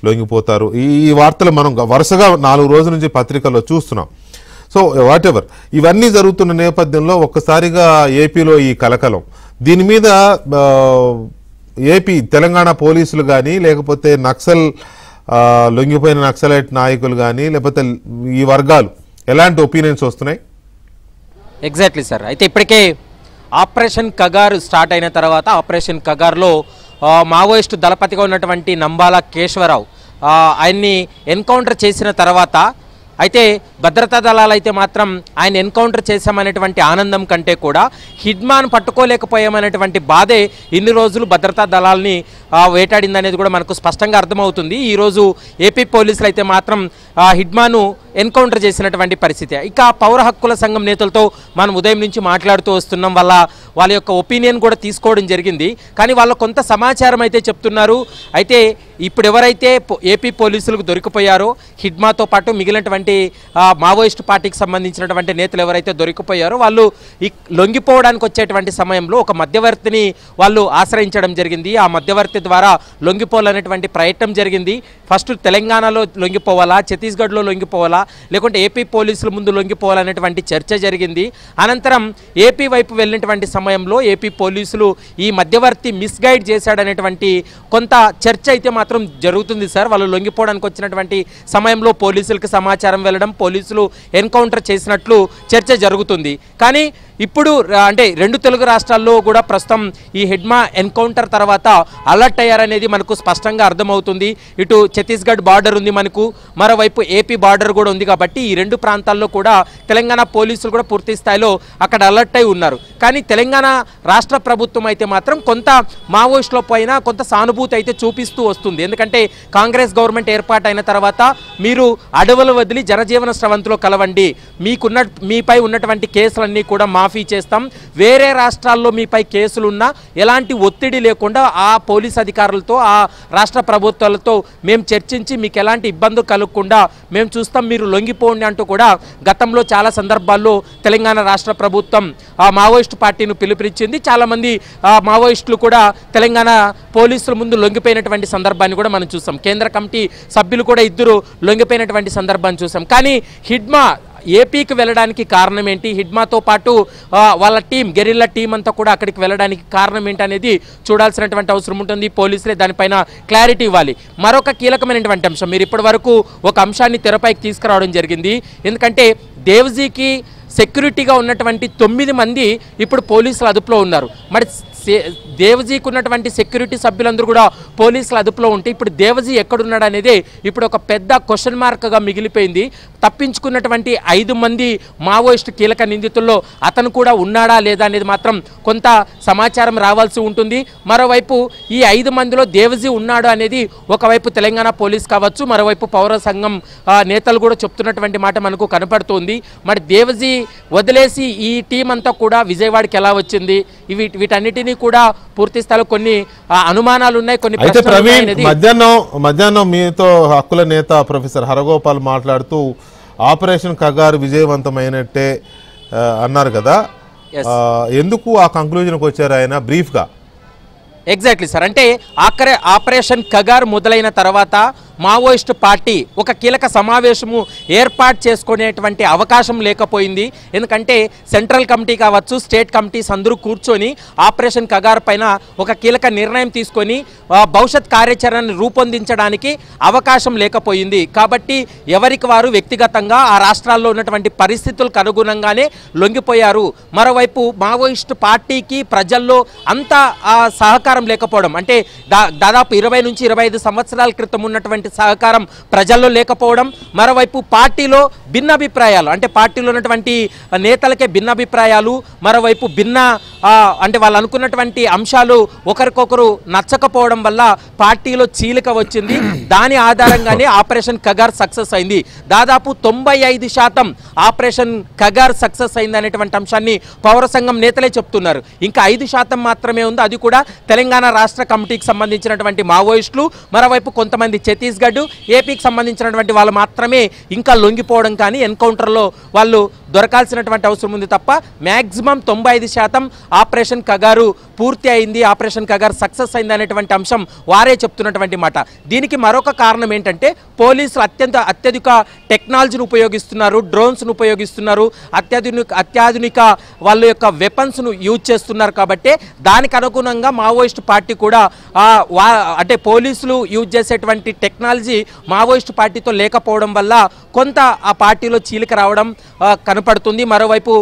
లొంగిపోతారు. ఈ వార్తలు మనం వరుసగా 4 రోజుల నుంచి పత్రికల్లో చూస్తున్నాం. సో వాట్ ఎవర్, ఇవన్నీ జరుగుతున్న నేపథ్యంలో ఒక్కసారిగా ఏపీలో ఈ కలకలం, దీని మీద తెలంగాణ పోలీసులు కానీ లేకపోతే లొంగిపోయిన నక్సలైట్ నాయకులు కానీ లేకపోతే ఈ వర్గాలు ఎలాంటి ఒపీనియన్స్ వస్తున్నాయి? Exactly sir. అయితే ఇప్పటికే ఆపరేషన్ కగార్ స్టార్ట్ అయిన తర్వాత ఆపరేషన్ కగార్లో మావోయిస్టు దళపతిగా ఉన్నటువంటి నంబాల కేశవరావు ఆయన్ని ఎన్కౌంటర్ చేసిన తర్వాత అయితే భద్రతా దళాలు అయితే మాత్రం ఆయన ఎన్కౌంటర్ చేశామనేటువంటి ఆనందం కంటే కూడా హిడ్మాను పట్టుకోలేకపోయామనేటువంటి బాధే ఇన్ని రోజులు భద్రతా దళాలని వేటాడిందనేది కూడా మనకు స్పష్టంగా అర్థమవుతుంది. ఈరోజు ఏపీ పోలీసులు అయితే మాత్రం హిడ్మాను ఎన్కౌంటర్ చేసినటువంటి పరిస్థితి. ఇక పౌర హక్కుల సంఘం నేతలతో మనం ఉదయం నుంచి మాట్లాడుతూ వస్తున్నాం. వాళ్ళ యొక్క ఒపీనియన్ కూడా తీసుకోవడం జరిగింది. కానీ వాళ్ళ కొంత సమాచారం అయితే చెప్తున్నారు. అయితే ఇప్పుడు ఎవరైతే ఏపీ పోలీసులకు దొరికిపోయారో హిడ్మాతో పాటు మిగిలినటువంటి మావోయిస్టు పార్టీకి సంబంధించినటువంటి నేతలు ఎవరైతే దొరికిపోయారో వాళ్ళు లొంగిపోవడానికి వచ్చేటువంటి సమయంలో ఒక మధ్యవర్తిని వాళ్ళు ఆశ్రయించడం జరిగింది. ఆ మధ్యవర్తి ద్వారా లొంగిపోవాలనేటువంటి ప్రయత్నం జరిగింది. ఫస్ట్ తెలంగాణలో లొంగిపోవాలా, ఛత్తీస్గఢ్లో లొంగిపోవాలా, లేకుంటే ఏపీ పోలీసుల ముందు లొంగిపోవాలనేటువంటి చర్చ జరిగింది. అనంతరం ఏపీ వైపు వెళ్ళినటువంటి సమయంలో ఏపీ పోలీసులు ఈ మధ్యవర్తి మిస్గైడ్ చేశాడనేటువంటి కొంత చర్చ అయితే మాత్రం జరుగుతుంది సార్. వాళ్ళు లొంగిపోవడానికి వచ్చినటువంటి సమయంలో పోలీసులకు సమాచారం వెళ్ళడం, పోలీసులు ఎన్కౌంటర్ చేసినట్లు చర్చ జరుగుతుంది. కానీ ఇప్పుడు అంటే 2 తెలుగు రాష్ట్రాల్లో కూడా ప్రస్తుతం ఈ హిడ్మా ఎన్కౌంటర్ తర్వాత అలర్ట్ అయ్యారనేది మనకు స్పష్టంగా అర్థమవుతుంది. ఇటు ఛత్తీస్గఢ్ బార్డర్ ఉంది మనకు, మరోవైపు ఏపీ బార్డర్ కూడా ఉంది. కాబట్టి ఈ 2 ప్రాంతాల్లో కూడా తెలంగాణ పోలీసులు కూడా పూర్తి స్థాయిలో అక్కడ అలర్ట్ అయి ఉన్నారు. కానీ తెలంగాణ రాష్ట్ర ప్రభుత్వం అయితే మాత్రం కొంత మావోయిస్టుల పైన కొంత సానుభూతి అయితే చూపిస్తూ వస్తుంది. ఎందుకంటే కాంగ్రెస్ గవర్నమెంట్ ఏర్పాటైన తర్వాత మీరు అడవులు వదిలి జనజీవన స్రవంతిలో కలవండి, మీపై ఉన్నటువంటి కేసులన్నీ కూడా మాఫీ చేస్తాం, వేరే రాష్ట్రాల్లో మీపై కేసులున్నా ఎలాంటి ఒత్తిడి లేకుండా ఆ పోలీస్ అధికారులతో ఆ రాష్ట్ర ప్రభుత్వాలతో మేము చర్చించి మీకు ఎలాంటి ఇబ్బందులు కలగకుండా మేము చూస్తాం, మీరు లొంగిపోండి అంటూ కూడా గతంలో చాలా సందర్భాల్లో తెలంగాణ రాష్ట్ర ప్రభుత్వం ఆ మావోయిస్టు పార్టీని పిలుపునిచ్చింది. చాలామంది మావోయిస్టులు కూడా తెలంగాణ పోలీసుల ముందు లొంగిపోయినటువంటి సందర్భాన్ని కూడా మనం చూసాం. కేంద్ర కమిటీ సభ్యులు కూడా 2 లొంగిపోయినటువంటి సందర్భాన్ని చూసాం. కానీ హిడ్మా ఏపీకి వెళ్ళడానికి కారణం ఏంటి, హిడ్మాతో పాటు వాళ్ళ టీం గెరిల్లా టీం అంతా కూడా అక్కడికి వెళ్ళడానికి కారణం ఏంటి అనేది చూడాల్సినటువంటి అవసరం ఉంటుంది. పోలీసులే దానిపైన క్లారిటీ ఇవ్వాలి. మరొక కీలకమైనటువంటి అంశం, మీరు ఇప్పటి వరకు ఒక అంశాన్ని తెరపైకి తీసుకురావడం జరిగింది. ఎందుకంటే దేవ్జీకి సెక్యూరిటీగా ఉన్నటువంటి 9 మంది ఇప్పుడు పోలీసుల అదుపులో ఉన్నారు. మరి దేవజీకి ఉన్నటువంటి సెక్యూరిటీ సభ్యులందరూ కూడా పోలీసుల అదుపులో ఉంటే ఇప్పుడు దేవజీ ఎక్కడున్నాడు అనేది ఇప్పుడు ఒక పెద్ద క్వశ్చన్ మార్క్గా మిగిలిపోయింది. తప్పించుకున్నటువంటి 5 మంది మావోయిస్టు కీలక నిందితుల్లో అతను కూడా ఉన్నాడా లేదా అనేది మాత్రం కొంత సమాచారం రావాల్సి ఉంటుంది. మరోవైపు ఈ 5 మందిలో దేవజీ ఉన్నాడు అనేది ఒకవైపు తెలంగాణ పోలీస్ కావచ్చు, మరోవైపు పౌర సంఘం నేతలు కూడా చెప్తున్నటువంటి మాట మనకు కనపడుతుంది. మరి దేవజీ వదిలేసి ఈ టీం అంతా కూడా విజయవాడకి ఎలా వచ్చింది, వీటన్నిటినీ కూడా పూర్తి స్థాయిలో కొన్ని అనుమానాలు ఉన్నాయి. కొన్ని అయితే ప్రవీణ్, మధ్యాహ్నం మీతో హక్కుల నేత ప్రొఫెసర్ హరగోపాల్ మాట్లాడుతూ ఆపరేషన్ కగారు విజయవంతమైనట్టే అన్నారు కదా, ఎందుకు ఆ కంక్లూజన్కి వచ్చారు ఆయన బ్రీఫ్గా? Exactly sir. అంటే ఆపరేషన్ కగార్ మొదలైన తర్వాత మావోయిస్టు పార్టీ ఒక కీలక సమావేశము ఏర్పాటు చేసుకునేటువంటి అవకాశం లేకపోయింది. ఎందుకంటే సెంట్రల్ కమిటీ కావచ్చు, స్టేట్ కమిటీస్ అందరూ కూర్చొని ఆపరేషన్ కగారు పైన ఒక కీలక నిర్ణయం తీసుకొని భవిష్యత్ కార్యాచరణను రూపొందించడానికి అవకాశం లేకపోయింది. కాబట్టి ఎవరికి వారు వ్యక్తిగతంగా ఆ రాష్ట్రాల్లో ఉన్నటువంటి పరిస్థితులకు అనుగుణంగానే లొంగిపోయారు. మరోవైపు మావోయిస్టు పార్టీకి ప్రజల్లో అంత సహకారం లేకపోవడం, అంటే దాదాపు 20 నుంచి 25 సంవత్సరాల క్రితం ఉన్నటువంటి సహకారం ప్రజల్లో లేకపోవడం, మరోవైపు పార్టీలో భిన్నాభిప్రాయాలు, అంటే పార్టీలో ఉన్నటువంటి నేతలకే భిన్నాభిప్రాయాలు, మరోవైపు అంటే వాళ్ళు అనుకున్నటువంటి అంశాలు ఒకరికొకరు నచ్చకపోవడం వల్ల పార్టీలో చీలిక వచ్చింది. దాని ఆధారంగానే ఆపరేషన్ కగార్ సక్సెస్ అయింది. దాదాపు 95% ఆపరేషన్ కగార్ సక్సెస్ అయింది అనేటువంటి అంశాన్ని పౌర సంఘం నేతలే చెప్తున్నారు. ఇంకా 5% మాత్రమే ఉంది. అది కూడా తెలంగాణ రాష్ట్ర కమిటీకి సంబంధించినటువంటి మావోయిస్టులు, మరోవైపు కొంతమంది ఛత్తీస్గఢ్, ఏపీకి సంబంధించినటువంటి వాళ్ళు మాత్రమే ఇంకా లొంగిపోవడం కానీ ఎన్కౌంటర్లో వాళ్ళు దొరకాల్సినటువంటి అవసరం ఉంది తప్ప మ్యాక్సిమం 95% ఆపరేషన్ కగారు పూర్తి అయింది, ఆపరేషన్ కగారు సక్సెస్ అయింది అనేటువంటి అంశం వారే చెప్తున్నటువంటి మాట. దీనికి మరొక కారణం ఏంటంటే పోలీసులు అత్యధిక టెక్నాలజీని ఉపయోగిస్తున్నారు, డ్రోన్స్ను ఉపయోగిస్తున్నారు, అత్యాధునిక వాళ్ళ యొక్క వెపన్స్ను యూజ్ చేస్తున్నారు. కాబట్టి దానికి అనుగుణంగా మావోయిస్టు పార్టీ కూడా అంటే పోలీసులు యూజ్ చేసేటువంటి టెక్నాలజీ మావోయిస్టు పార్టీతో లేకపోవడం వల్ల కొంత ఆ పార్టీలో చీలిక రావడం కనపడుతుంది. మరోవైపు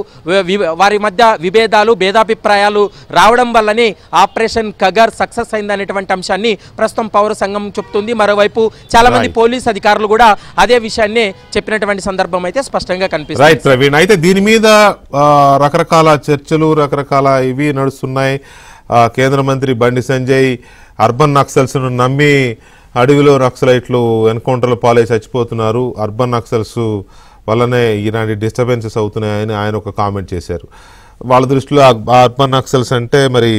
వారి మధ్య విభేదాలు, భేదాభిప్రాయాలు రావడం వల్లనే ఆపరేషన్ కగార్ సక్సెస్ అయింది అనేటువంటి అంశాన్ని ప్రస్తుతం పౌర సంఘం చెప్తుంది. మరోవైపు చాలా మంది పోలీస్ అధికారులు కూడా అదే విషయాన్ని చెప్పినటువంటి సందర్భం అయితే స్పష్టంగా కనిపిస్తుంది. రైట్ ప్రవీణ్, అయితే దీని మీద రకరకాల చర్చలు, రకరకాల ఇవి నడుస్తున్నాయి. కేంద్ర మంత్రి బండి సంజయ్ అర్బన్ నక్సల్స్ను నమ్మి అడవిలో నక్సలైట్లు ఎన్కౌంటర్లు పాలై చచ్చిపోతున్నారు, అర్బన్ నక్సల్స్ వల్లనే ఇలాంటి డిస్టర్బెన్సెస్ అవుతున్నాయని ఆయన ఒక కామెంట్ చేశారు. వాళ్ళ దృష్టిలో అర్బన్ నక్సల్స్ అంటే మరి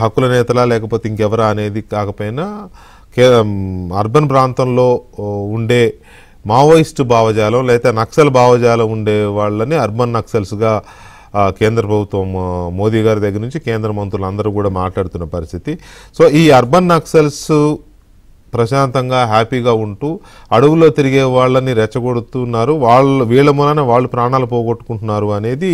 హక్కుల నేతలా లేకపోతే ఇంకెవరా అనేది కాకపోయినా అర్బన్ ప్రాంతంలో ఉండే మావోయిస్టు భావజాలం లేదా నక్సల్ భావజాలం ఉండే వాళ్ళని అర్బన్ నక్సల్స్గా కేంద్ర ప్రభుత్వం మోదీ గారి దగ్గర నుంచి కేంద్ర మంత్రులు అందరూ కూడా మాట్లాడుతున్న పరిస్థితి. సో ఈ అర్బన్ నక్సల్స్ ప్రశాంతంగా హ్యాపీగా ఉంటూ అడవుల్లో తిరిగే వాళ్ళని రెచ్చగొడుతున్నారు, వీళ్ళ మూలన వాళ్ళు ప్రాణాలు పోగొట్టుకుంటున్నారు అనేది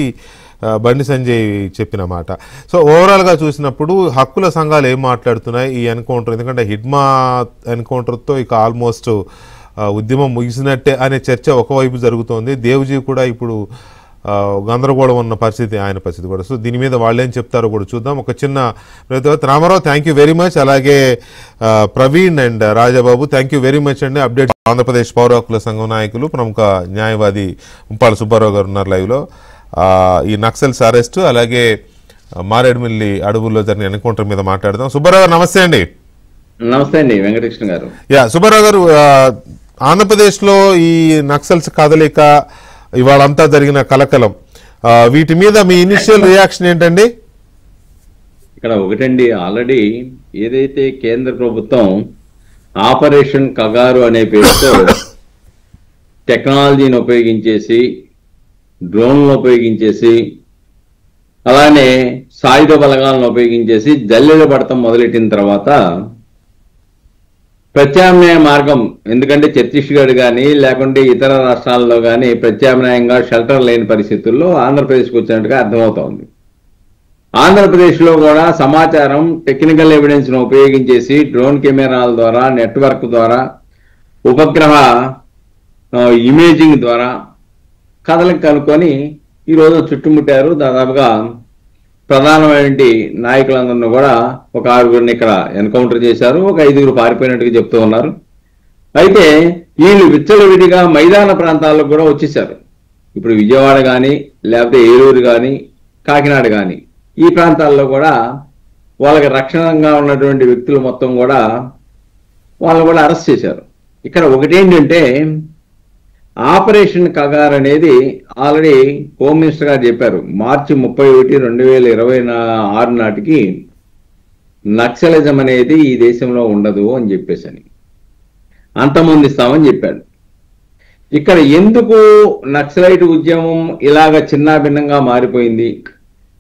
బండి సంజయ్ చెప్పిన మాట. సో ఓవరాల్గా చూసినప్పుడు హక్కుల సంఘాలు ఏం మాట్లాడుతున్నాయి ఈ ఎన్కౌంటర్, ఎందుకంటే హిడ్మా ఎన్కౌంటర్తో ఇక ఆల్మోస్ట్ ఉద్యమం ముగిసినట్టే అనే చర్చ ఒకవైపు జరుగుతోంది. దేవ్జీ కూడా ఇప్పుడు గందరగోళం ఉన్న పరిస్థితి, ఆయన పరిస్థితి కూడా. సో దీని మీద వాళ్ళు ఏం చెప్తారో కూడా చూద్దాం. ఒక చిన్న Ramarao, thank you very much. అలాగే Praveen and Rajababu, thank you very much అండి. అప్డేట్ ఆంధ్రప్రదేశ్ పౌర హక్కుల సంఘం నాయకులు, ప్రముఖ న్యాయవాది ఉంపాల సుబ్బారావు గారు ఉన్నారు లైవ్లో. ఈ నక్సల్స్ అరెస్టు, అలాగే మారేడుమిల్లి అడవుల్లో జరిగిన ఎన్కౌంటర్ మీద మాట్లాడదాం. సుబ్బారావు గారు నమస్తే అండి. నమస్తే అండి వెంకటకృష్ణ గారు. సుబ్బారావు గారు, ఆంధ్రప్రదేశ్లో ఈ నక్సల్స్ కదలిక, ఇవాళంతా జరిగిన కలకలం, వీటి మీద మీ ఇనిషియల్ రియాక్షన్ ఏంటండి? ఇక్కడ ఒకటండి, ఆల్రెడీ ఏదైతే కేంద్ర ప్రభుత్వం ఆపరేషన్ కగారు అనే పేరుతో టెక్నాలజీని ఉపయోగించేసి, డ్రోన్లను ఉపయోగించేసి, అలానే సాయుధ బలగాలను ఉపయోగించేసి జల్లెడ పడటం మొదలెట్టిన తర్వాత ప్రత్యామ్నాయ మార్గం, ఎందుకంటే ఛత్తీస్గఢ్ కానీ లేకుంటే ఇతర రాష్ట్రాల్లో కానీ ప్రత్యామ్నాయంగా షెల్టర్ లేని పరిస్థితుల్లో ఆంధ్రప్రదేశ్కి వచ్చినట్టుగా అర్థమవుతోంది. ఆంధ్రప్రదేశ్లో కూడా సమాచారం, టెక్నికల్ ఎవిడెన్స్ను ఉపయోగించేసి డ్రోన్ కెమెరాల ద్వారా, నెట్వర్క్ ద్వారా, ఉపగ్రహ ఇమేజింగ్ ద్వారా కథలకు కనుక్కొని ఈరోజు చుట్టుముట్టారు. దాదాపుగా ప్రధానమైన నాయకులందరినీ కూడా ఒక 6గురిని ఇక్కడ ఎన్కౌంటర్ చేశారు, ఒక 5గురు పారిపోయినట్టుగా చెప్తూ ఉన్నారు. అయితే వీళ్ళు విచ్చలవిడిగా మైదాన ప్రాంతాలకు కూడా వచ్చేసారు. ఇప్పుడు విజయవాడ కానీ లేకపోతే ఏలూరు కానీ కాకినాడ కానీ ఈ ప్రాంతాల్లో కూడా వాళ్ళకి రక్షణగా ఉన్నటువంటి వ్యక్తులు మొత్తం కూడా వాళ్ళు కూడా అరెస్ట్ చేశారు. ఇక్కడ ఒకటేంటంటే ఆపరేషన్ కగార్ అనేది ఆల్రెడీ హోమ్ మినిస్టర్ గారు చెప్పారు, మార్చి 31, 2026 నాటికి నక్సలిజం అనేది ఈ దేశంలో ఉండదు అని చెప్పేసి అంతమొందిస్తామని చెప్పాడు. ఇక్కడ ఎందుకు నక్సలైట్ ఉద్యమం ఇలాగ చిన్నాభిన్నంగా మారిపోయింది,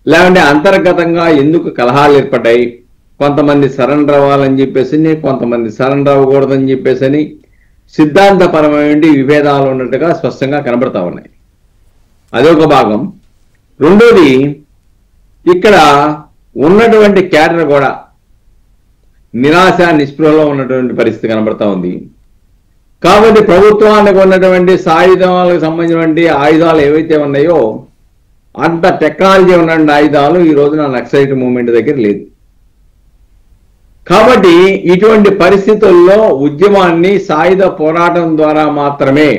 లేదంటే అంతర్గతంగా ఎందుకు కలహాలు ఏర్పడ్డాయి, కొంతమంది సరెండర్ అవ్వాలని చెప్పేసి, కొంతమంది సరెండర్ అవ్వకూడదని చెప్పేసి, సిద్ధాంతపరమైన విభేదాలు ఉన్నట్టుగా స్పష్టంగా కనబడతా ఉన్నాయి. అదొక భాగం. రెండోది, ఇక్కడ ఉన్నటువంటి క్యాడర్ కూడా నిరాశ నిస్పృహలో ఉన్నటువంటి పరిస్థితి కనబడతా ఉంది. కాబట్టి ప్రభుత్వానికి ఉన్నటువంటి సాయుధాలకు సంబంధించినటువంటి ఆయుధాలు ఏవైతే ఉన్నాయో అంత టెక్నాలజీ ఉన్నటువంటి ఆయుధాలు ఈ రోజున నక్సలైట్ మూవ్మెంట్ దగ్గర లేదు. కాబట్టి ఇటువంటి పరిస్థితుల్లో ఉద్యమాన్ని సాయుధ పోరాటం ద్వారా మాత్రమే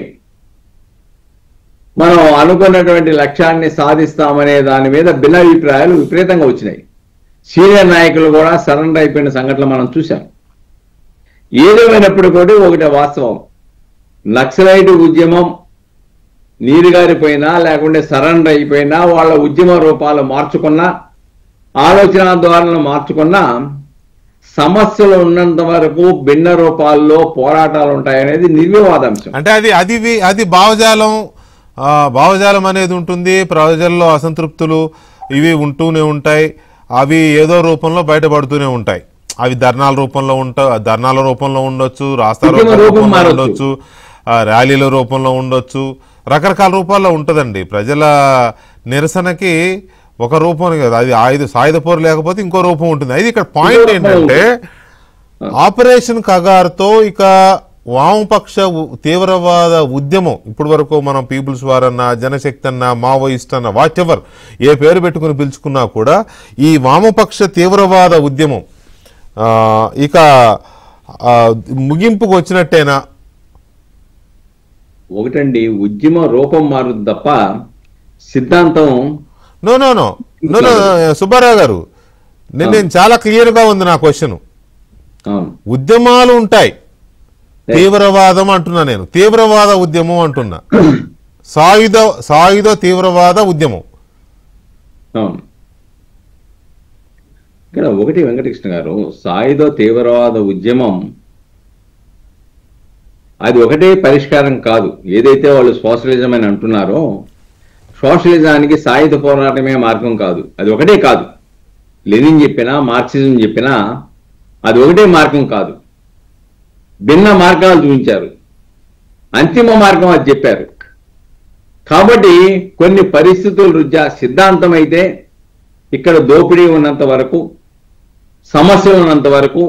మనం అనుకున్నటువంటి లక్ష్యాన్ని సాధిస్తామనే దాని మీద భిన్నాభిప్రాయాలు విపరీతంగా వచ్చినాయి. సీనియర్ నాయకులు కూడా సరెండర్ అయిపోయిన సంఘటనలు మనం చూసాం. ఏదేమైనప్పుడు కూడా ఒకటి వాస్తవం, నక్సలైట్ ఉద్యమం నీరుగారిపోయినా లేకుంటే సరెండర్ అయిపోయినా వాళ్ళ ఉద్యమ రూపాలు మార్చుకున్నా ఆలోచన ధోరణులు మార్చుకున్నా సమస్యలు ఉన్నంత వరకు భిన్న రూపాల్లో పోరాటాలు ఉంటాయనేది నిర్వివాదాంశం. అంటే అది భావజాలం అనేది ఉంటుంది. ప్రజల్లో అసంతృప్తులు ఇవి ఉంటూనే ఉంటాయి. అవి ఏదో రూపంలో బయటపడుతూనే ఉంటాయి. అవి ధర్నాల రూపంలో ఉండొచ్చు, రాస్తారోకో రూపంలో ఉండొచ్చు, ర్యాలీల రూపంలో ఉండొచ్చు, రకరకాల రూపాల్లో ఉంటుందండి. ప్రజల నిరసనకి ఒక రూపం కదా, అది సాయుధ పోరు లేకపోతే ఇంకో రూపం ఉంటుంది. అది ఇక్కడ పాయింట్ ఏంటంటే ఆపరేషన్ కగారుతో ఇక వామపక్ష తీవ్రవాద ఉద్యమం ఇప్పటి వరకు మనం పీపుల్స్ వార్ అన్న, జనశక్తి అన్న, మావోయిస్ట్ అన్న, వాట్ ఎవర్ ఏ పేరు పెట్టుకుని పిలుచుకున్నా కూడా ఈ వామపక్ష తీవ్రవాద ఉద్యమం ఇక ముగింపుకు వచ్చినట్టేనా? ఒకటండి, ఉద్యమ రూపం మారుతుంది తప్ప సిద్ధాంతం నో సుబ్బారావు గారు, నేను చాలా క్లియర్ గా ఉంది నా క్వశ్చన్. ఉద్యమాలు ఉంటాయి, తీవ్రవాదం అంటున్నా, నేను తీవ్రవాద ఉద్యమం అంటున్నా, సాయుధ తీవ్రవాద ఉద్యమం. ఇక్కడ ఒకటి వెంకటకృష్ణ గారు, సాయుధ తీవ్రవాద ఉద్యమం అది ఒకటే పరిష్కారం కాదు. ఏదైతే వాళ్ళు సోషలిజం అని అంటున్నారో సోషలిజానికి సాయుధ పోరాటమే మార్గం కాదు. అది ఒకటే కాదు. లెనిన్ చెప్పినా మార్క్సిజం చెప్పినా అది ఒకటే మార్గం కాదు. భిన్న మార్గాలు చూపించారు, అంతిమ మార్గం అది చెప్పారు. కాబట్టి కొన్ని పరిస్థితుల రుజా సిద్ధాంతం అయితే ఇక్కడ దోపిడీ ఉన్నంత వరకు, సమస్య ఉన్నంత వరకు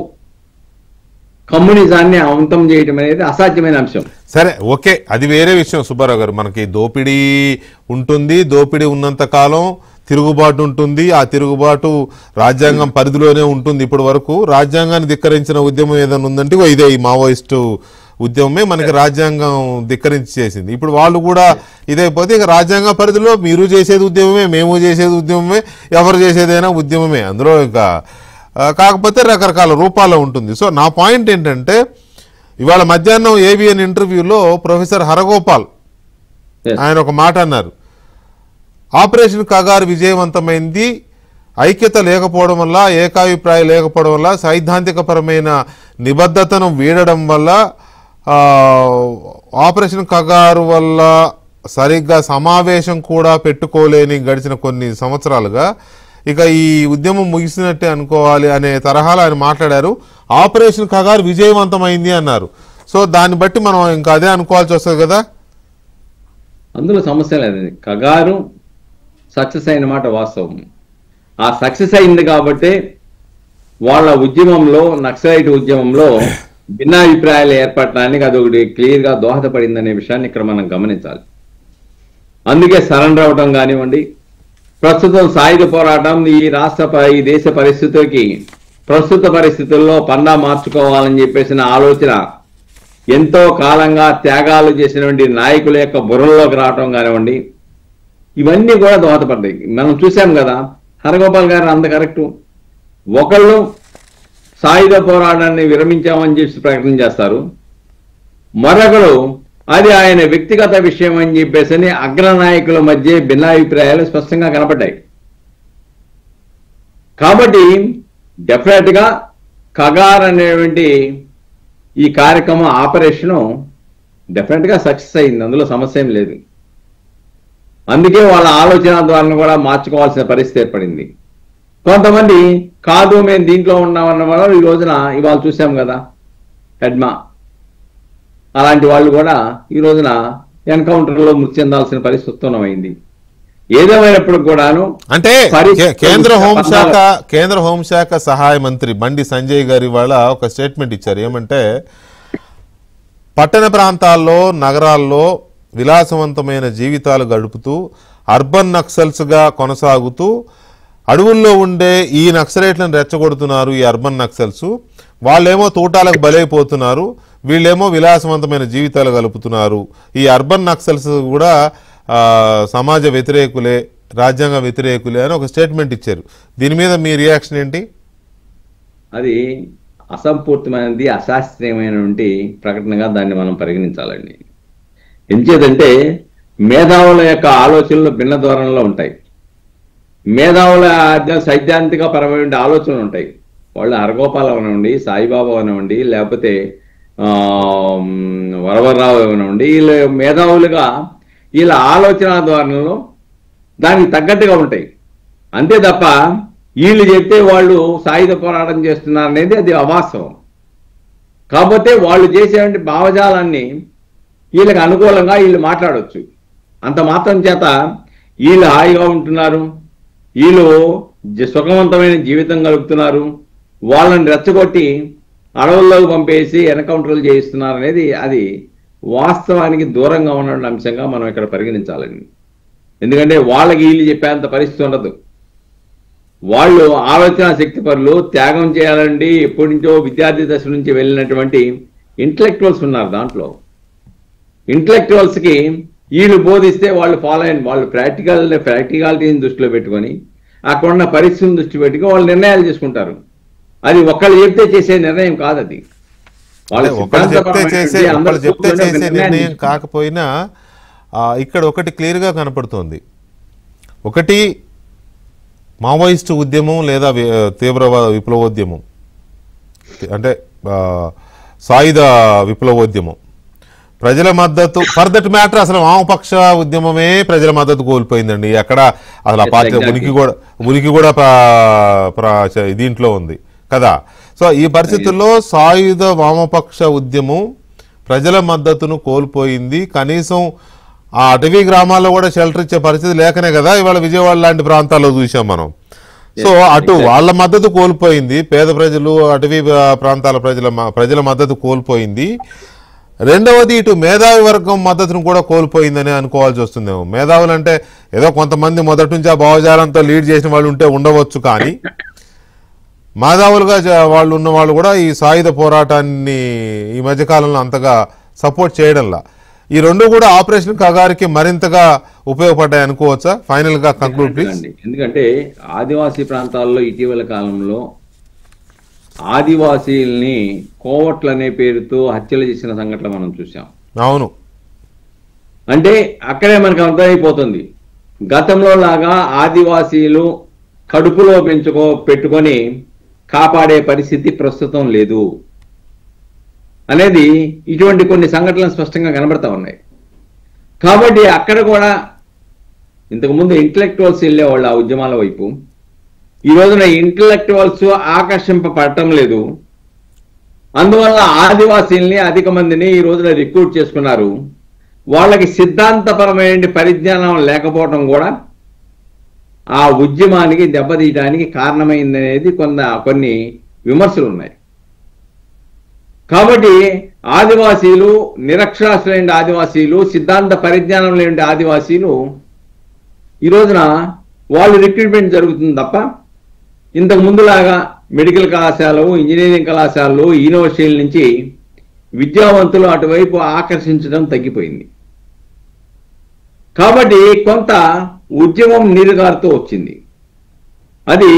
కమ్యూనిజాన్ని అంతం చేయడం అనేది అసాధ్యమైన అంశం. సరే, ఓకే, అది వేరే విషయం సుబ్బారావు గారు. మనకి దోపిడీ ఉంటుంది, దోపిడీ ఉన్నంత కాలం తిరుగుబాటు ఉంటుంది. ఆ తిరుగుబాటు రాజ్యాంగం పరిధిలోనే ఉంటుంది. ఇప్పటి వరకు రాజ్యాంగాన్ని ధిక్కరించిన ఉద్యమం ఏదైనా ఉందంటే ఇదే ఈ మావోయిస్టు ఉద్యమమే మనకి రాజ్యాంగం ధిక్కరించి చేసింది. ఇప్పుడు వాళ్ళు కూడా ఇదైపోతే ఇక రాజ్యాంగ పరిధిలో మీరు చేసేది ఉద్యమమే, మేము చేసేది ఉద్యమమే, ఎవరు చేసేదైనా ఉద్యమమే. అందులో ఇంకా కాకపోతే రకరకాల రూపాల్లో ఉంటుంది. సో నా పాయింట్ ఏంటంటే ఇవాళ మధ్యాహ్నం ఏబిఎన్ ఇంటర్వ్యూలో ప్రొఫెసర్ హరగోపాల్ ఆయన ఒక మాట అన్నారు. ఆపరేషన్ కగారు విజయవంతమైంది ఐక్యత లేకపోవడం వల్ల, ఏకాభిప్రాయం లేకపోవడం వల్ల, సైద్ధాంతికపరమైన నిబద్ధతను వీడడం వల్ల, ఆపరేషన్ కగారు వల్ల సరిగ్గా సమావేశం కూడా పెట్టుకోలేని గడిచిన కొన్ని సంవత్సరాలుగా ఇక ఈ ఉద్యమం ముగిసినట్టే అనుకోవాలి అనే తరహాలో ఆయన మాట్లాడారు. ఆపరేషన్ కగారు విజయవంతమైంది అన్నారు. సో దాన్ని బట్టి మనం ఇంకా అదే అనుకోవాల్సి వస్తుంది కదా. అందులో సమస్య లేదండి. కగారు సక్సెస్ అయిన మాట వాస్తవం. ఆ సక్సెస్ అయింది కాబట్టి వాళ్ళ ఉద్యమంలో, నక్సలైట్ ఉద్యమంలో భిన్నాభిప్రాయాలు ఏర్పడటానికి అది ఒకటి క్లియర్గా దోహదపడిందనే విషయాన్ని ఇక్కడ మనం గమనించాలి. అందుకే సరెండర్ అవడం కానివ్వండి, ప్రస్తుతం సాయుధ పోరాటం ఈ దేశ పరిస్థితులకి, ప్రస్తుత పరిస్థితుల్లో పండా మార్చుకోవాలని చెప్పేసిన ఆలోచన ఎంతో కాలంగా త్యాగాలు చేసినటువంటి నాయకుల యొక్క బుర్రలోకి రావటం కానివ్వండి, ఇవన్నీ కూడా దోహదపడ్డాయి. మనం చూసాం కదా, హరగోపాల్ గారు అంత కరెక్టు. ఒకళ్ళు సాయుధ పోరాటాన్ని విరమించామని చెప్పి ప్రకటన చేస్తారు, మరొకరు అది ఆయన వ్యక్తిగత విషయం అని చెప్పేసి అగ్రనాయకుల మధ్య భిన్నాభిప్రాయాలు స్పష్టంగా కనపడ్డాయి. కాబట్టి డెఫినెట్ గా కగార్ అనేటువంటి ఈ కార్యక్రమం, ఆపరేషను డెఫినెట్ గా సక్సెస్ అయింది. అందులో సమస్య ఏం లేదు. అందుకే వాళ్ళ ఆలోచన ద్వారా కూడా మార్చుకోవాల్సిన పరిస్థితి ఏర్పడింది. కొంతమంది కాదు మేము దీంట్లో ఉన్నామన్న వాళ్ళు ఈ రోజున ఇవాళ చూసాం కదా, హెడ్మా అలాంటి వాళ్ళు కూడా ఈ రోజున ఎన్కౌంటర్లో మృతి చెందాల్సిన పరిస్థితి ఉత్పన్నమైంది. ఏదేమైనప్పటికి కూడాను అంటే కేంద్ర హోంశాఖ సహాయ మంత్రి బండి సంజయ్ గారు ఇవాళ ఒక స్టేట్మెంట్ ఇచ్చారు. ఏమంటే పట్టణ ప్రాంతాల్లో నగరాల్లో విలాసవంతమైన జీవితాలు గడుపుతూ అర్బన్ నక్సల్స్గా కొనసాగుతూ అడవుల్లో ఉండే ఈ నక్సలైట్లను రెచ్చగొడుతున్నారు ఈ అర్బన్ నక్సల్స్. వాళ్ళేమో తూటాలకు బలైపోతున్నారు, వీళ్ళేమో విలాసవంతమైన జీవితాలు గలుపుతున్నారు. ఈ అర్బన్ నక్సల్స్ కూడా సమాజ వ్యతిరేకులే, రాజ్యాంగ వ్యతిరేకులే అని ఒక స్టేట్మెంట్ ఇచ్చారు. దీని మీద మీ రియాక్షన్ ఏంటి? అది అసంపూర్తిమైనది, అశాస్త్రీయమైనటువంటి ప్రకటనగా దాన్ని మనం పరిగణించాలండి. ఎంచేదంటే మేధావుల యొక్క ఆలోచనలు భిన్న ధోరణిలో ఉంటాయి. మేధావుల సైద్ధాంతిక పరమైన ఆలోచనలు ఉంటాయి. వాళ్ళు హరగోపాల్ అవనివ్వండి, సాయిబాబా అవనివ్వండి, లేకపోతే వరవరరావు అవనివ్వండి, వీళ్ళు మేధావులుగా వీళ్ళ ఆలోచన ధోరణిలో దానికి తగ్గట్టుగా ఉంటాయి. అంతే తప్ప వీళ్ళు చెప్తే వాళ్ళు సాయుధ పోరాటం చేస్తున్నారు అనేది అది అవాస్తవం. కాకపోతే వాళ్ళు చేసేటువంటి భావజాలాన్ని వీళ్ళకి అనుకూలంగా వీళ్ళు మాట్లాడవచ్చు. అంత మాత్రం చేత వీళ్ళు హాయిగా ఉంటున్నారు, వీళ్ళు సుఖవంతమైన జీవితం గడుపుతున్నారు, వాళ్ళని రెచ్చగొట్టి అడవుల్లోకి పంపేసి ఎన్కౌంటర్లు చేయిస్తున్నారు అనేది అది వాస్తవానికి దూరంగా ఉన్న అంశంగా మనం ఇక్కడ పరిగణించాలండి. ఎందుకంటే వాళ్ళకి వీళ్ళు చెప్పేంత పరిస్థితి ఉండదు. వాళ్ళు ఆలోచన శక్తి పరులు, త్యాగం చేయాలండి ఎప్పటి నుంచో విద్యార్థి దశ నుంచి వెళ్ళినటువంటి ఇంటలెక్చువల్స్ ఉన్నారు. దాంట్లో ఇంటలెక్చువల్స్కి వీళ్ళు బోధిస్తే వాళ్ళు ఫాలో అయిన వాళ్ళు ప్రాక్టికాలిటీని దృష్టిలో పెట్టుకొని అక్కడున్న పరిస్థితిని దృష్టి పెట్టుకొని వాళ్ళు నిర్ణయాలు చేసుకుంటారు. అది ఒకళ్ళు చెప్తే చేసే నిర్ణయం కాదు. అది ఒకళ్ళు చెప్తే చేసే నిర్ణయం కాకపోయినా ఇక్కడ ఒకటి క్లియర్గా కనపడుతోంది. ఒకటి మావోయిస్టు ఉద్యమం లేదా తీవ్రవాద విప్లవోద్యమం, అంటే సాయుధ విప్లవోద్యమం, ప్రజల మద్దతు ఫర్ దట్ మ్యాటర్ అసలు వామపక్ష ఉద్యమమే ప్రజల మద్దతు కోల్పోయిందండి. అక్కడ అసలు ఆ పార్టీ ఉనికి కూడా దీంట్లో ఉంది కదా. సో ఈ పరిస్థితుల్లో సాయుధ వామపక్ష ఉద్యమం ప్రజల మద్దతును కోల్పోయింది. కనీసం ఆ అటవీ గ్రామాల్లో కూడా షెల్టర్ ఇచ్చే పరిస్థితి లేకనే కదా ఇవాళ విజయవాడ లాంటి ప్రాంతాల్లో చూసాం మనం. సో అటు వాళ్ళ మద్దతు కోల్పోయింది, పేద ప్రజలు అటవీ ప్రాంతాల ప్రజల మద్దతు కోల్పోయింది. రెండవది ఇటు మేధావి వర్గం మద్దతును కూడా కోల్పోయిందని అనుకోవాల్సి వస్తుందేమో. మేధావులు అంటే ఏదో కొంతమంది మొదటి నుంచి ఆ భావజాలంతో లీడ్ చేసిన వాళ్ళు ఉంటే ఉండవచ్చు, కానీ మేధావులుగా వాళ్ళు ఉన్న వాళ్ళు కూడా ఈ సాయుధ పోరాటాన్ని ఈ మధ్యకాలంలో అంతగా సపోర్ట్ చేయడంలా. ఈ రెండు కూడా ఆపరేషన్ కగారికి మరింతగా ఉపయోగపడ్డాయి అనుకోవచ్చా? ఫైనల్ గా కంక్లూడ్ ప్లీజ్. ఎందుకంటే ఆదివాసీ ప్రాంతాల్లో ఇటీవల కాలంలో ఆదివాసీల్ని కోవట్లు అనే పేరుతో హత్యలు చేసిన సంఘటనలు మనం చూసాం. అవును, అంటే అక్కడే మనకు అర్థమైపోతుంది, గతంలో లాగా ఆదివాసీలు కడుపులో పెట్టుకొని కాపాడే పరిస్థితి ప్రస్తుతం లేదు అనేది ఇటువంటి కొన్ని సంఘటనలు స్పష్టంగా కనబడతా ఉన్నాయి. కాబట్టి అక్కడ కూడా ఇంతకుముందు ఇంటలెక్చువల్స్ వెళ్ళేవాళ్ళు ఆ ఉద్యమాల వైపు, ఈ రోజున ఇంటలెక్చువల్స్ ఆకర్షింపబడటం లేదు. అందువల్ల ఆదివాసీల్ని అధిక మందిని ఈ రోజున రిక్రూట్ చేసుకున్నారు. వాళ్ళకి సిద్ధాంతపరమైన పరిజ్ఞానం లేకపోవడం కూడా ఆ ఉద్యమానికి దెబ్బతీయడానికి కారణమైందనేది కొన్ని విమర్శలు ఉన్నాయి. కాబట్టి ఆదివాసీలు, నిరక్షరాస్యులైన ఆదివాసీలు, సిద్ధాంత పరిజ్ఞానం లేని ఆదివాసీలు ఈ రోజున వాళ్ళు రిక్రూట్మెంట్ జరుగుతుంది తప్ప ఇంతకు ముందులాగా మెడికల్ కళాశాలలు, ఇంజనీరింగ్ కళాశాలలు, యూనివర్సిటీల నుంచి విద్యావంతులు అటువైపు ఆకర్షించడం తగ్గిపోయింది. కాబట్టి కొంత ఉద్యమం నీరుగారుతూ వచ్చింది. అది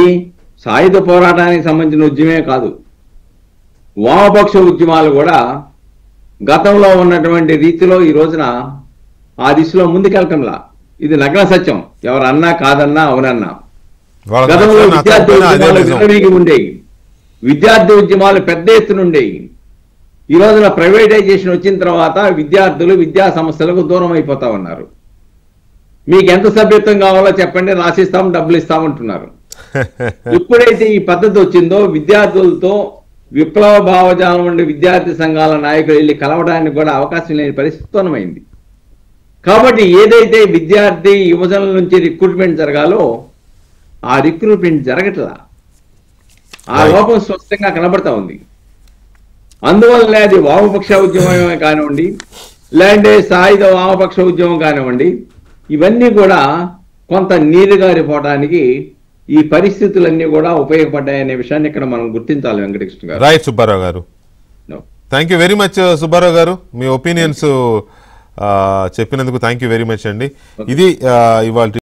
సాయుధ పోరాటానికి సంబంధించిన ఉద్యమే కాదు, వామపక్ష ఉద్యమాలు కూడా గతంలో ఉన్నటువంటి రీతిలో ఈ రోజున ఆ దిశలో ముందుకెళ్ళటంలా. ఇది నగ్న సత్యం, ఎవరన్నా కాదన్నా అవునన్నా. గతంలో విద్యార్థి ఉద్యమాలు విరవీగి ఉండేవి, విద్యార్థి ఉద్యమాలు పెద్ద ఎత్తున ఉండేవి. ఈ రోజున ప్రైవేటైజేషన్ వచ్చిన తర్వాత విద్యార్థులు విద్యా సంస్థలకు దూరం అయిపోతా ఉన్నారు. మీకు ఎంత సభ్యత్వం కావాలో చెప్పండి, రాసిస్తాం, డబ్బులు ఇస్తామంటున్నారు. ఎప్పుడైతే ఈ పద్ధతి వచ్చిందో విద్యార్థులతో విప్లవ భావజాలం ఉండే విద్యార్థి సంఘాల నాయకులు వెళ్ళి కలవడానికి కూడా అవకాశం లేని పరిస్థితి. కాబట్టి ఏదైతే విద్యార్థి యువజనుల నుంచి రిక్రూట్మెంట్ జరగాలో ఆ రిక్రూట్మెంట్ జరగట్లా. ఆ లోపం స్పష్టంగా కనబడతా ఉంది. అందువల్ల అది వామపక్ష ఉద్యమమే కానివ్వండి, లేదంటే సాయుధ వామపక్ష ఉద్యమం కానివ్వండి, ఇవన్నీ కూడా కొంత నీరుగారిపోవడానికి ఈ పరిస్థితులన్నీ కూడా ఉపయోగపడ్డాయనే విషయాన్ని ఇక్కడ మనం గుర్తించాలి. వెంకటకృష్ణ గారు. రైట్ సుబ్బారావు గారు, thank you very much Subbarao గారు. మీ ఒపీనియన్స్ చెప్పినందుకు థ్యాంక్ యూ వెరీ మచ్ అండి. ఇది ఇవాళ